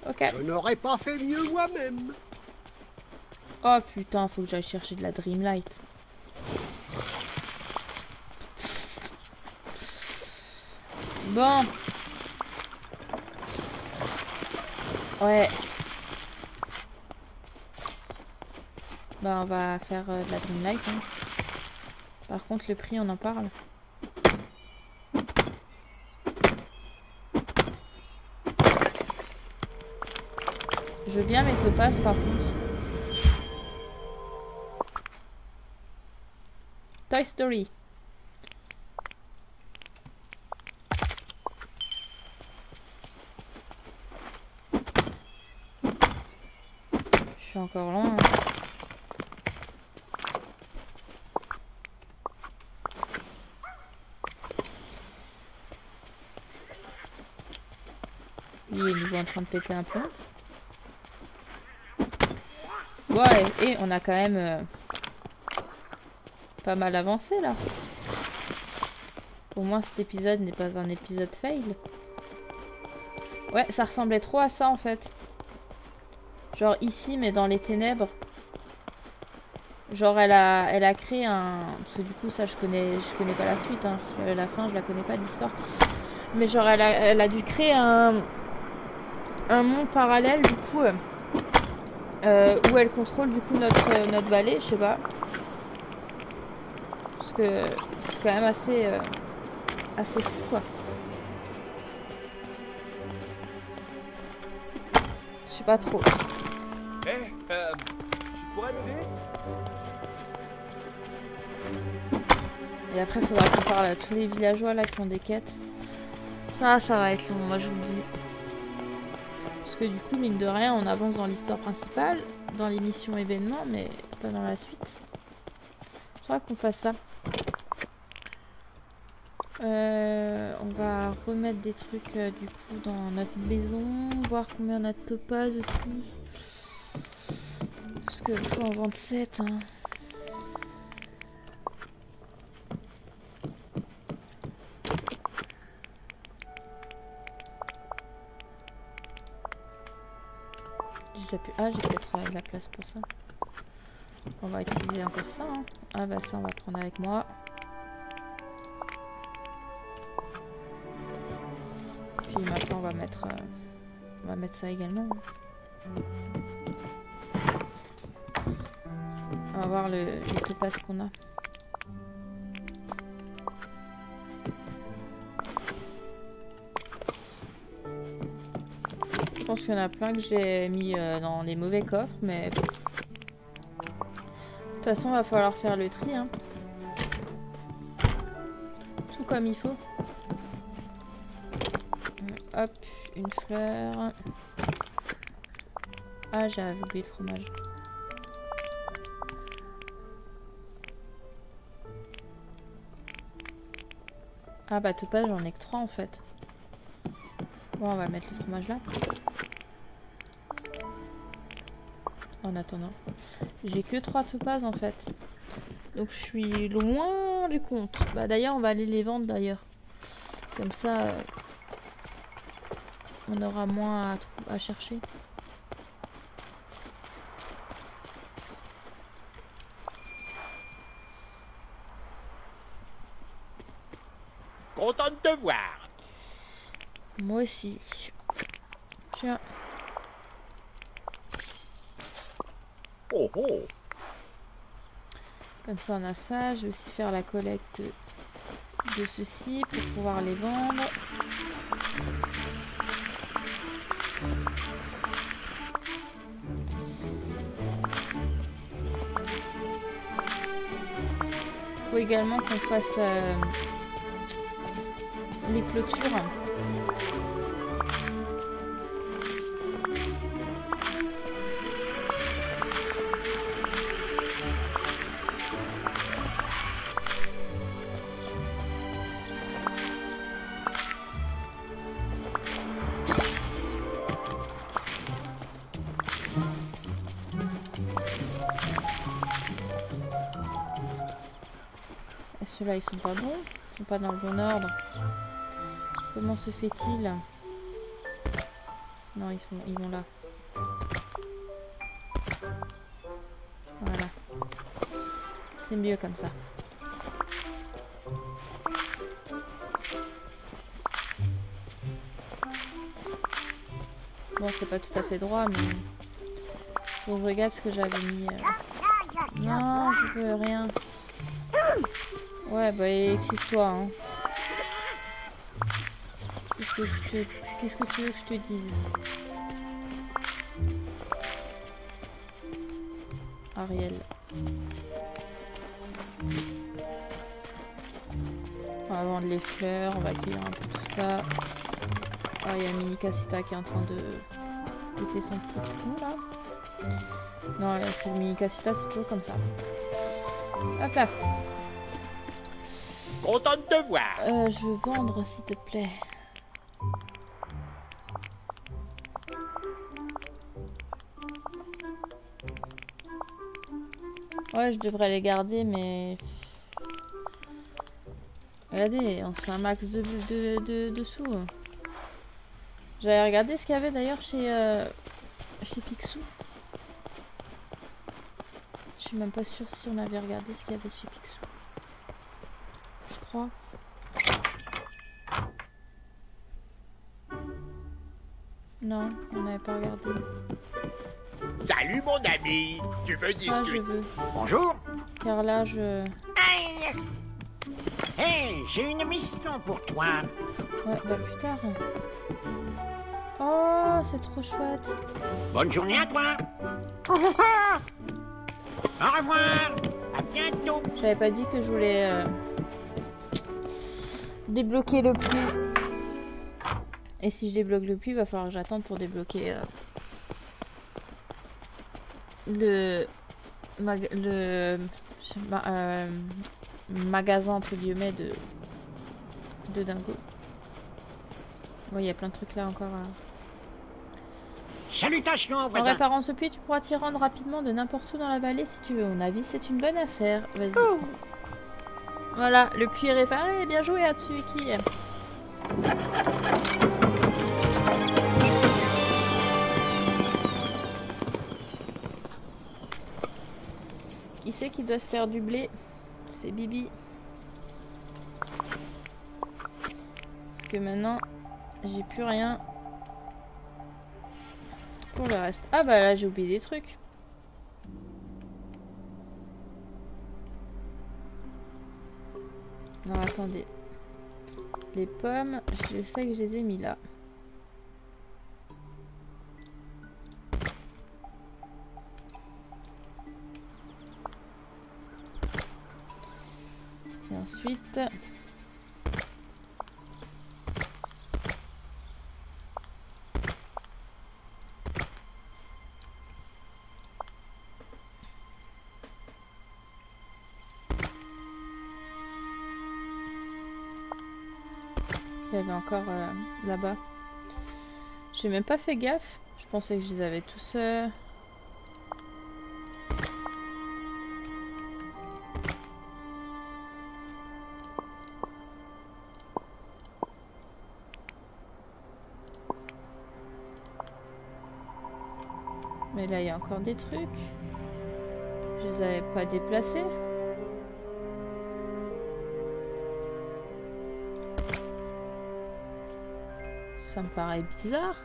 Ok. je n'aurais pas fait mieux moi-même. Oh putain, faut que j'aille chercher de la Dreamlight. Bon. Ouais. Bah on va faire de la Dreamlight. Hein. Par contre le prix on en parle. Je veux bien mes topazes par contre. Toy Story. Je suis encore loin. Hein. Lui il est en train de péter un plomb. Ouais, et on a quand même pas mal avancé là. Au moins cet épisode n'est pas un épisode fail. Ouais, ça ressemblait trop à ça en fait. Genre ici, mais dans les ténèbres. Genre elle a créé un... Parce que du coup ça je connais pas la suite. Hein. La fin je la connais pas l'histoire. Mais genre elle a dû créer un monde parallèle du coup. Où elle contrôle du coup notre vallée, je sais pas. Parce que c'est quand même assez fou quoi. Je sais pas trop. Hey, tu pourrais m'aider? Et après il faudra qu'on parle à tous les villageois là qui ont des quêtes. Ça va être long, moi je vous le dis. Parce que du coup, mine de rien, on avance dans l'histoire principale, dans les missions événements, mais pas dans la suite. Il faudra qu'on fasse ça. On va remettre des trucs du coup dans notre maison, voir combien on a de topaz aussi. Parce qu'il faut en vendre 7. Hein. Ah, j'ai peut-être de la place pour ça. On va utiliser encore ça. Hein. Ah bah ça, on va prendre avec moi. Puis maintenant, on va mettre ça également. On va voir les topazes qu'on a. Je pense qu'il y en a plein que j'ai mis dans les mauvais coffres, mais... De toute façon, il va falloir faire le tri. Hein. Tout comme il faut. Hop, une fleur. Ah, j'avais oublié le fromage. Ah bah topaz, j'en ai que 3 en fait. Bon, on va mettre le fromage là. En attendant. J'ai que 3 topazes en fait. Donc je suis loin du compte. Bah d'ailleurs on va aller les vendre d'ailleurs. Comme ça on aura moins à chercher. Content de te voir. Moi aussi. Tiens. Oh oh. Comme ça on a ça. Je vais aussi faire la collecte de ceci pour pouvoir les vendre. Il faut également qu'on fasse les clôtures. Ceux-là ils sont pas bons, ils sont pas dans le bon ordre. Comment se fait-il? Non, ils vont là. Voilà. C'est mieux comme ça. Bon, c'est pas tout à fait droit, mais... Faut que je regarde ce que j'avais mis... Non, je veux rien. Ouais, bah excuse-toi, hein. Qu'est-ce que tu veux que je te dise? Ariel. On va vendre les fleurs, on va accueillir un peu tout ça. Ah, il y a Mini Cassita qui est en train de péter son petit trou là. Non, c'est Mini Cassita, c'est toujours comme ça. Hop là. Content de te voir. Je veux vendre s'il te plaît. Ouais, je devrais les garder, mais... Regardez, on se fait un max de sous. J'avais regardé ce qu'il y avait d'ailleurs chez Picsou. Je suis même pas sûre si on avait regardé ce qu'il y avait chez Picsou. Je crois. Non, on n'avait pas regardé. Salut mon ami. Tu veux Ça, je discuter? veux. Bonjour. Car là, je... Aïe. Hey, j'ai une mission pour toi. Ouais, bah plus tard. Oh, c'est trop chouette. Bonne journée à toi. Au revoir. À bientôt. J'avais pas dit que je voulais débloquer le puits. Et si je débloque le puits, il va falloir que j'attende pour débloquer le magasin entre guillemets de Dingo. Bon, il y a plein de trucs là encore. Salutations, En voisin. réparant ce puits, tu pourras t'y rendre rapidement de n'importe où dans la vallée si tu veux. À mon avis, c'est une bonne affaire. Vas-y. Voilà, le puits est réparé. Bien joué, Hatsuki. Qui c'est qui doit se faire du blé? C'est Bibi. Parce que maintenant, j'ai plus rien pour le reste. Ah bah là, j'ai oublié des trucs. Non, attendez. Les pommes, je sais que je les ai mis là. Et ensuite... Il y avait encore là-bas. J'ai même pas fait gaffe. Je pensais que je les avais tous... Mais là, il y a encore des trucs. Je les avais pas déplacés. Ça me paraît bizarre.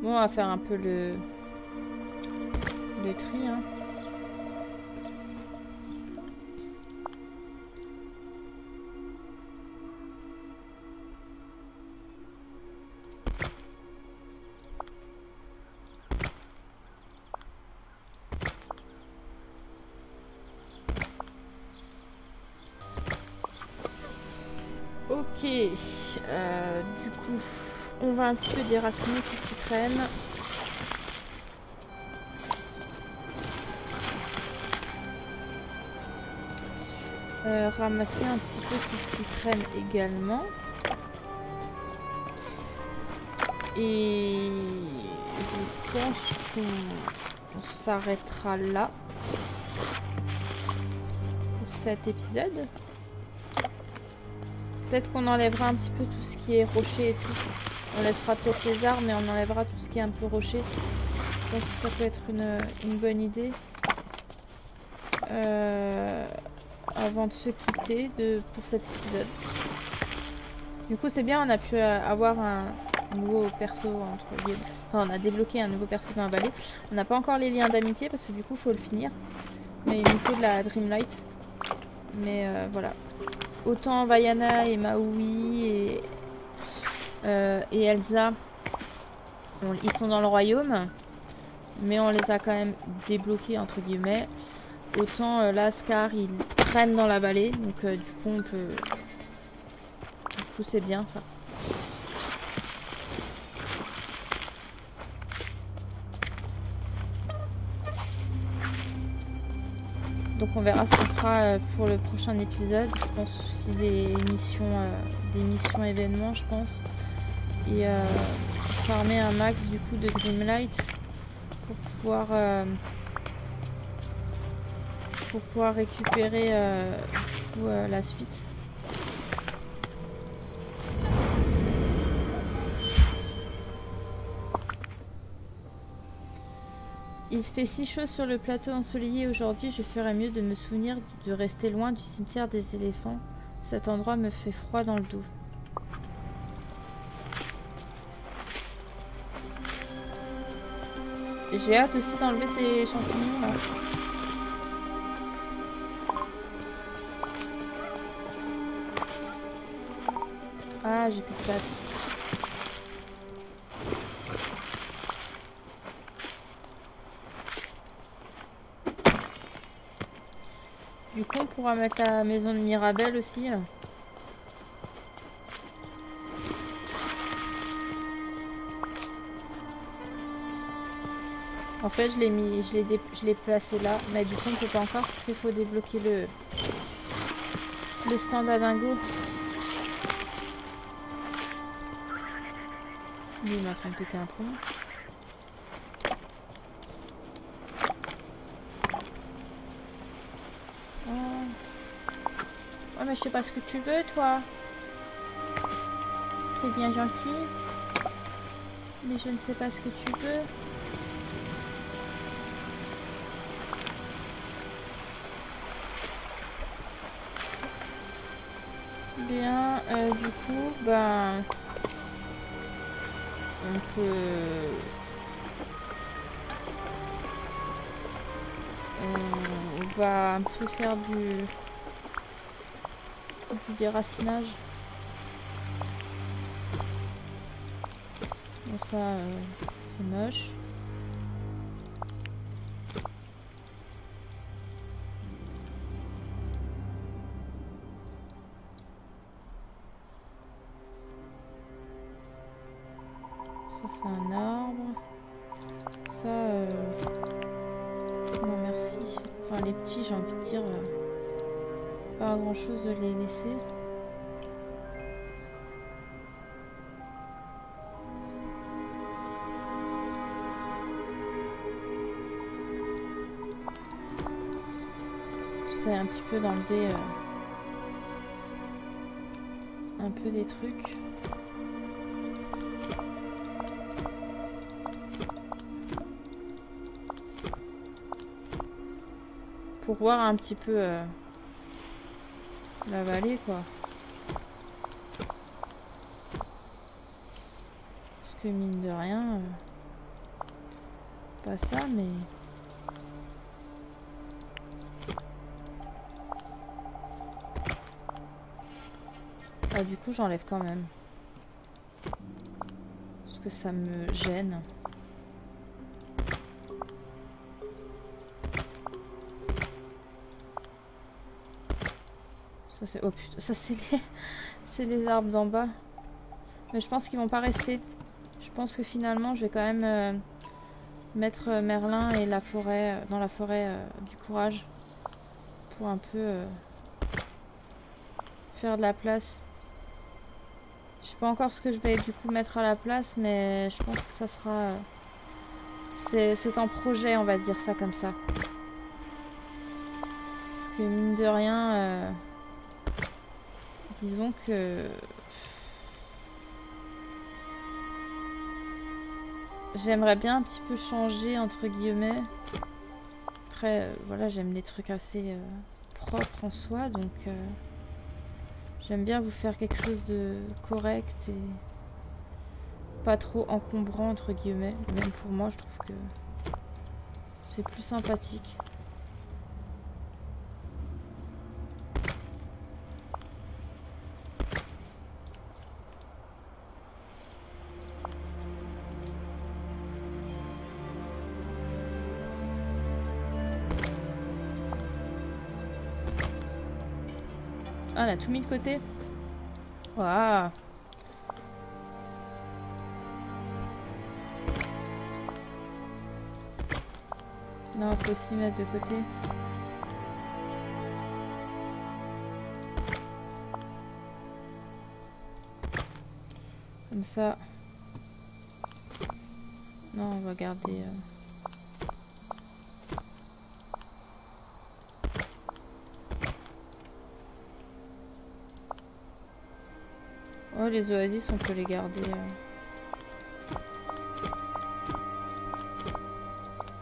Bon, on va faire un peu le tri, hein. Ok, du coup, on va un petit peu déraciner tout ce qui traîne. Ramasser un petit peu tout ce qui traîne également. Et je pense qu'on s'arrêtera là pour cet épisode. Peut-être qu'on enlèvera un petit peu tout ce qui est rocher et tout. On laissera peut-être les arbres, mais on enlèvera tout ce qui est un peu rocher. Je pense que ça peut être une bonne idée. Avant de se quitter pour cet épisode. Du coup, c'est bien, on a pu avoir un nouveau perso, entre guillemets. Enfin, on a débloqué un nouveau perso dans la vallée. On n'a pas encore les liens d'amitié parce que du coup, il faut le finir. Mais il nous faut de la Dreamlight. Mais voilà. Autant Vaiana et Maui et Elsa, ils sont dans le royaume, mais on les a quand même débloqués entre guillemets. Autant là, Scar, il traîne dans la vallée, donc du coup on peut... Du coup c'est bien ça. Donc on verra ce qu'on fera pour le prochain épisode. Je pense aussi des missions événements, je pense. Et farmer un max du coup de Dreamlight pour pouvoir récupérer du coup, la suite. Il fait si chaud sur le plateau ensoleillé aujourd'hui, je ferais mieux de me souvenir de rester loin du cimetière des éléphants. Cet endroit me fait froid dans le dos. J'ai hâte aussi d'enlever ces champignons là. Ah, j'ai plus de place. Du coup, on pourra mettre la maison de Mirabelle aussi. En fait, je l'ai placé là, mais du coup, on peut pas encore parce qu'il faut débloquer le stand à dingo. Lui, il est en train de péter un plomb. Oh, mais je sais pas ce que tu veux, toi. T'es bien gentil. Mais je ne sais pas ce que tu veux. Bien, du coup, ben... on va un peu faire du déracinage. Bon, ça, c'est moche. Ça, c'est un arbre. Ça, non merci. Enfin, les petits, j'ai envie de dire, pas grand chose de les laisser. j'essaie un petit peu d'enlever un peu des trucs. Pour voir un petit peu la vallée, quoi. Parce que mine de rien, pas ça, mais... Ah, du coup, j'enlève quand même. Parce que ça me gêne. Ça c'est... Oh putain, ça c'est les... c'est les arbres d'en bas. Mais je pense qu'ils vont pas rester. Je pense que finalement, je vais quand même mettre Merlin et la forêt... dans la forêt du courage. Pour un peu... faire de la place. Je sais pas encore ce que je vais du coup mettre à la place, mais je pense que ça sera... c'est en projet, on va dire ça comme ça. Parce que mine de rien, disons que... J'aimerais bien un petit peu changer, entre guillemets. Après, voilà, j'aime des trucs assez propres en soi, donc... J'aime bien vous faire quelque chose de correct et pas trop encombrant entre guillemets. Même pour moi, je trouve que c'est plus sympathique. Ah, on a tout mis de côté. Waouh. Non, on peut aussi mettre de côté. Comme ça. Non, on va garder... Oh, les oasis, on peut les garder.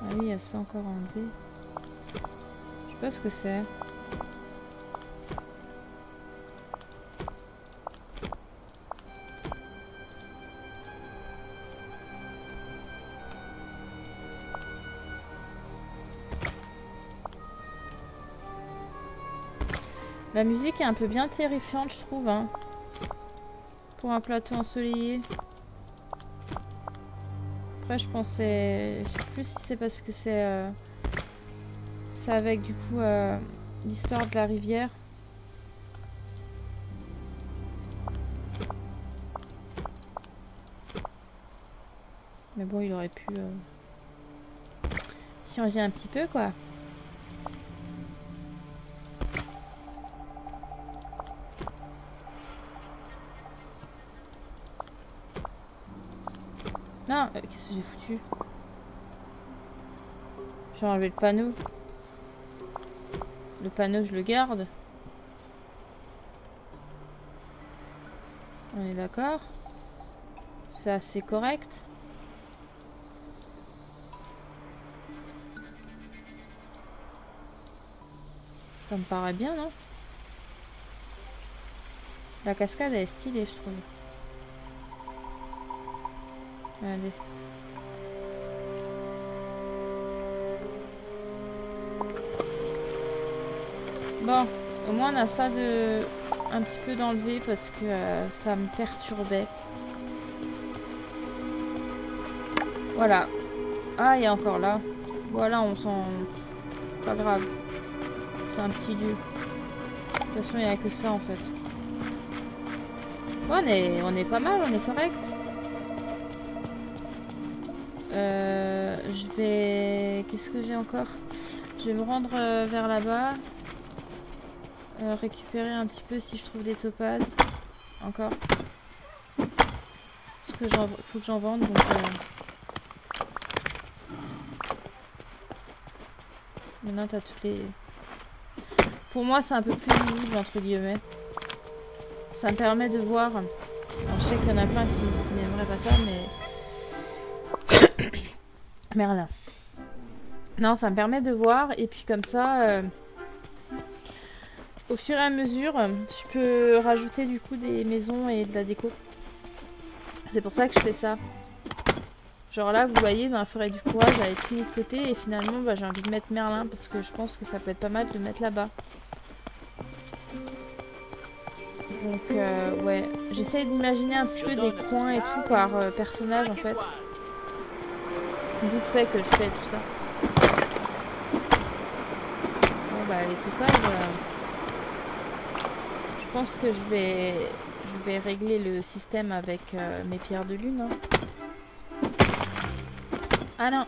Ah oui, il y a ça encore enlevé. Je sais pas ce que c'est. La musique est un peu bien terrifiante, je trouve, hein. Pour un plateau ensoleillé. Après je pensais... Je sais plus si c'est parce que c'est... c'est avec du coup l'histoire de la rivière. Mais bon, il aurait pu changer un petit peu, quoi. Non, qu'est-ce que j'ai foutu? J'ai enlevé le panneau. Le panneau, je le garde. On est d'accord? C'est assez correct. Ça me paraît bien, non? La cascade, elle est stylée, je trouve. Allez. Bon, au moins on a ça de un petit peu d'enlever parce que ça me perturbait. Voilà. Ah, il y a encore là. Voilà, on sent... Pas grave. C'est un petit lieu. De toute façon, il n'y a que ça en fait. Ouais, on est pas mal, on est correct. Je vais... Qu'est-ce que j'ai encore? Je vais me rendre vers là-bas. Récupérer un petit peu si je trouve des topazes. Encore. Parce que faut que j'en vende, donc... Maintenant, t'as toutes les... Pour moi, c'est un peu plus visible, entre guillemets. Ça me permet de voir. Alors, je sais qu'il y en a plein qui n'aimeraient pas ça, mais... Merde. Non, ça me permet de voir, et puis comme ça... Au fur et à mesure, je peux rajouter du coup des maisons et de la déco. C'est pour ça que je fais ça. Genre là, vous voyez, dans la forêt du courage, j'avais tout mis de côté et finalement, bah, j'ai envie de mettre Merlin parce que je pense que ça peut être pas mal de mettre là-bas. Donc, ouais, j'essaye d'imaginer un petit peu des coins et tout par personnage en fait. D'où le fait que je fais tout ça. Bon, bah, les topazes. Je pense que je vais régler le système avec mes pierres de lune. Hein. Ah non.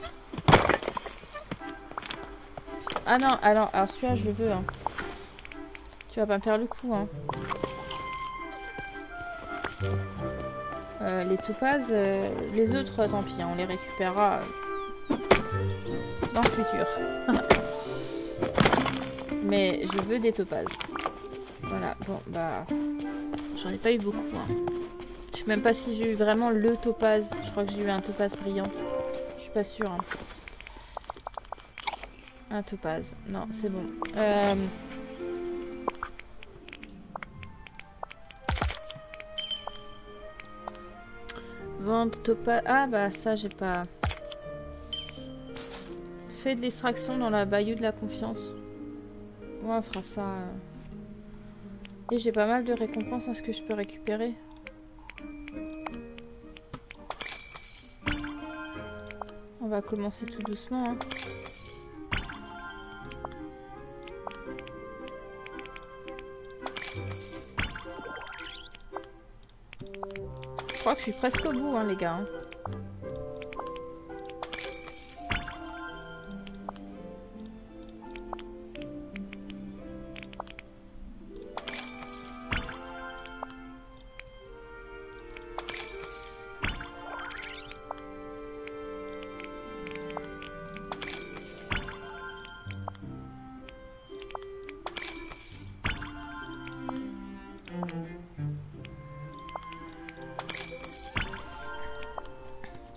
Ah non, alors celui-là je le veux. Hein. Tu vas pas me faire le coup. Hein. Les topazes, les autres, tant pis, hein, on les récupérera dans le futur. Mais je veux des topazes. Voilà, bon, bah... J'en ai pas eu beaucoup, hein. Je sais même pas si j'ai eu vraiment le topaz. Je crois que j'ai eu un topaz brillant. Je suis pas sûre, hein. Un topaz. Non, c'est bon. Vente topaz... Ah, bah, ça, j'ai pas... Fait de l'extraction dans la bayou de la confiance. Ouais, on fera ça... Et j'ai pas mal de récompenses à ce que je peux récupérer. On va commencer tout doucement. Hein. Je crois que je suis presque au bout, hein, les gars. Hein.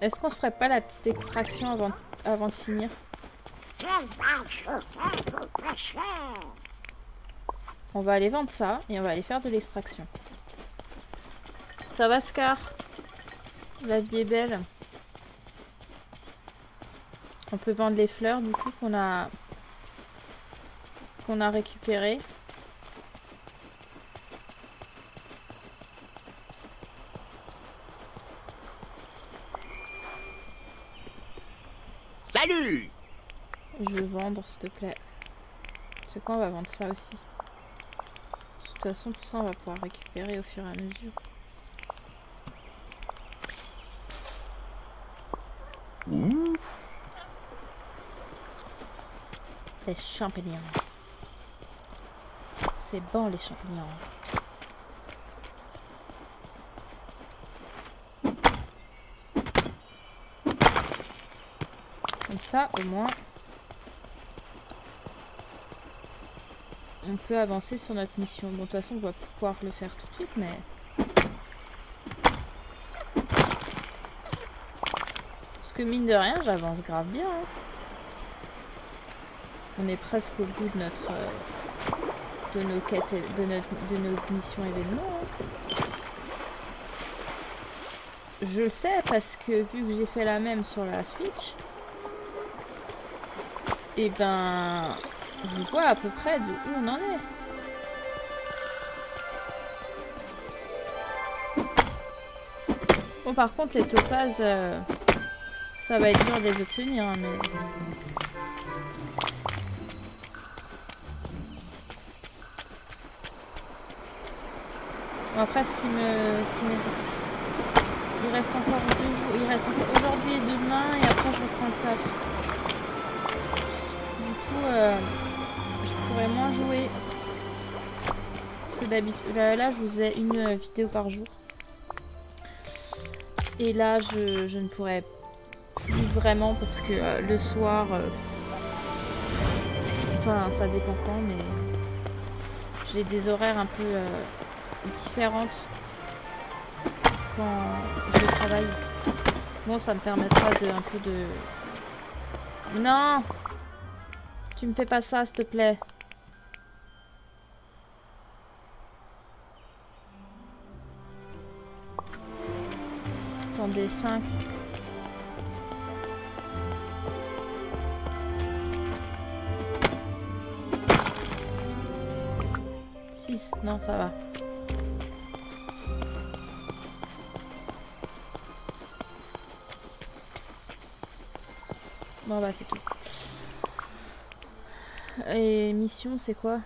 Est-ce qu'on se ferait pas la petite extraction avant de finir? On va aller vendre ça et on va aller faire de l'extraction. Ça va, Scar? La vie est belle. On peut vendre les fleurs du coup qu'on a récupérées. Salut! Je veux vendre, s'il te plaît. C'est quoi, on va vendre ça aussi. De toute façon, tout ça, on va pouvoir récupérer au fur et à mesure. Les champignons. C'est bon, les champignons. Comme ça, au moins, on peut avancer sur notre mission. Bon, de toute façon, on va pouvoir le faire tout de suite, mais... Parce que mine de rien, j'avance grave bien. Hein. On est presque au bout de notre... de nos quêtes, de nos missions événements. Hein. Je le sais parce que vu que j'ai fait la même sur la Switch, et ben je vois à peu près de où on en est. Bon, par contre les topazes, ça va être dur de les obtenir, hein, mais... Bon, après il reste encore 2 jours, il reste encore aujourd'hui et demain et après je reprends le taf. Du coup je pourrais moins jouer. Parce que d'habitude là je vous faisais une vidéo par jour. Et là je ne pourrais plus vraiment parce que le soir enfin ça dépend quand, mais j'ai des horaires un peu différentes quand je travaille. Bon, ça me permettra de un peu de... Non! Tu me fais pas ça, s'il te plaît. Attendez, 5. Non, ça va. Bon bah c'est tout. Et mission c'est quoi?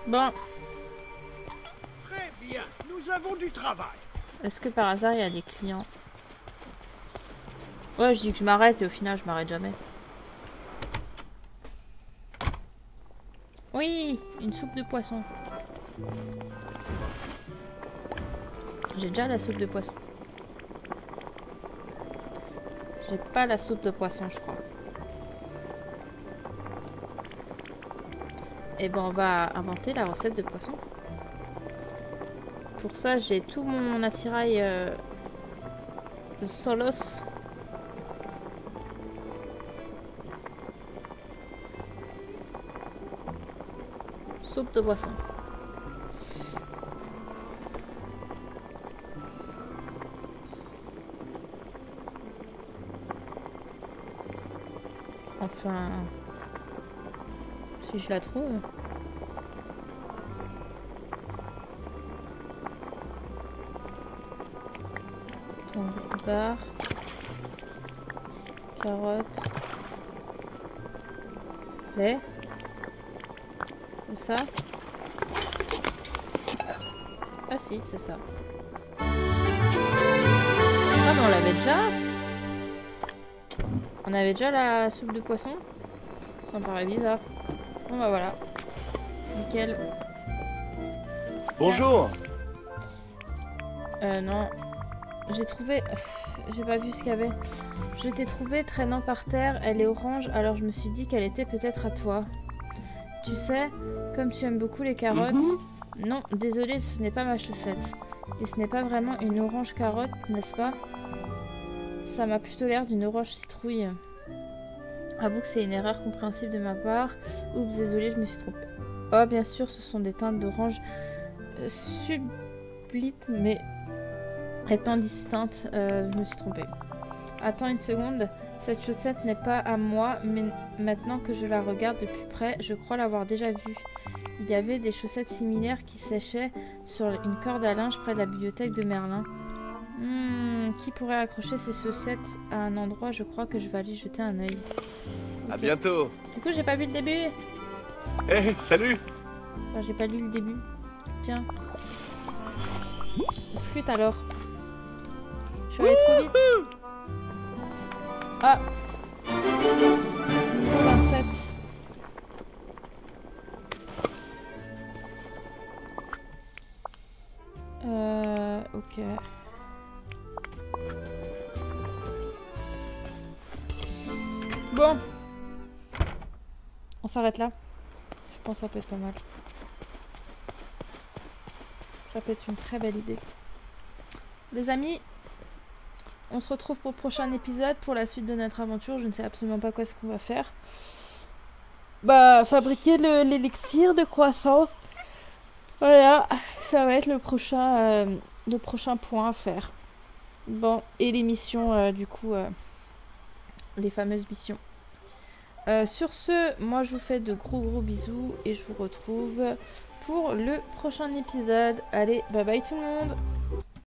Bon. Très bien, nous avons du travail. Est-ce que par hasard il y a des clients? Ouais, je dis que je m'arrête et au final je m'arrête jamais. Oui, une soupe de poisson. J'ai déjà la soupe de poisson. J'ai pas la soupe de poisson, je crois. Et ben on va inventer la recette de poisson. Pour ça, j'ai tout mon attirail solos. Soupe de poisson. Enfin, si je la trouve. Bar, carottes, lait, c'est ça? Ah si, c'est ça. Ah mais on l'avait déjà? On avait déjà la soupe de poisson? Ça me paraît bizarre. Bon bah voilà. Nickel. Bonjour. Non. J'ai trouvé... J'ai pas vu ce qu'il y avait. Je t'ai trouvé traînant par terre. Elle est orange, alors je me suis dit qu'elle était peut-être à toi. Tu sais, comme tu aimes beaucoup les carottes... Non, désolé, ce n'est pas ma chaussette. Et ce n'est pas vraiment une orange carotte, n'est-ce pas? Ça m'a plutôt l'air d'une orange citrouille. Avoue que c'est une erreur compréhensible de ma part. Oups, désolé, je me suis trompée. Oh, bien sûr, ce sont des teintes d'orange sublites, mais... étant distincte, je me suis trompée. Attends une seconde, cette chaussette n'est pas à moi, mais maintenant que je la regarde de plus près, je crois l'avoir déjà vue. Il y avait des chaussettes similaires qui séchaient sur une corde à linge près de la bibliothèque de Merlin. Qui pourrait accrocher ces chaussettes à un endroit? Je crois que je vais aller jeter un œil. Okay. À bientôt. Du coup, j'ai pas vu le début. Eh, salut. Enfin, j'ai pas lu le début. Tiens. Flûte alors. Je suis allée trop vite. Ah. Niveau 27. Ok. Bon. On s'arrête là. Je pense que ça peut être pas mal. Ça peut être une très belle idée. Les amis, on se retrouve pour le prochain épisode, pour la suite de notre aventure. Je ne sais absolument pas quoi ce qu'on va faire. Bah, fabriquer l'élixir de croissance. Voilà, ça va être le prochain point à faire. Bon, et les missions, du coup, les fameuses missions. Sur ce, moi je vous fais de gros bisous et je vous retrouve pour le prochain épisode. Allez, bye bye tout le monde!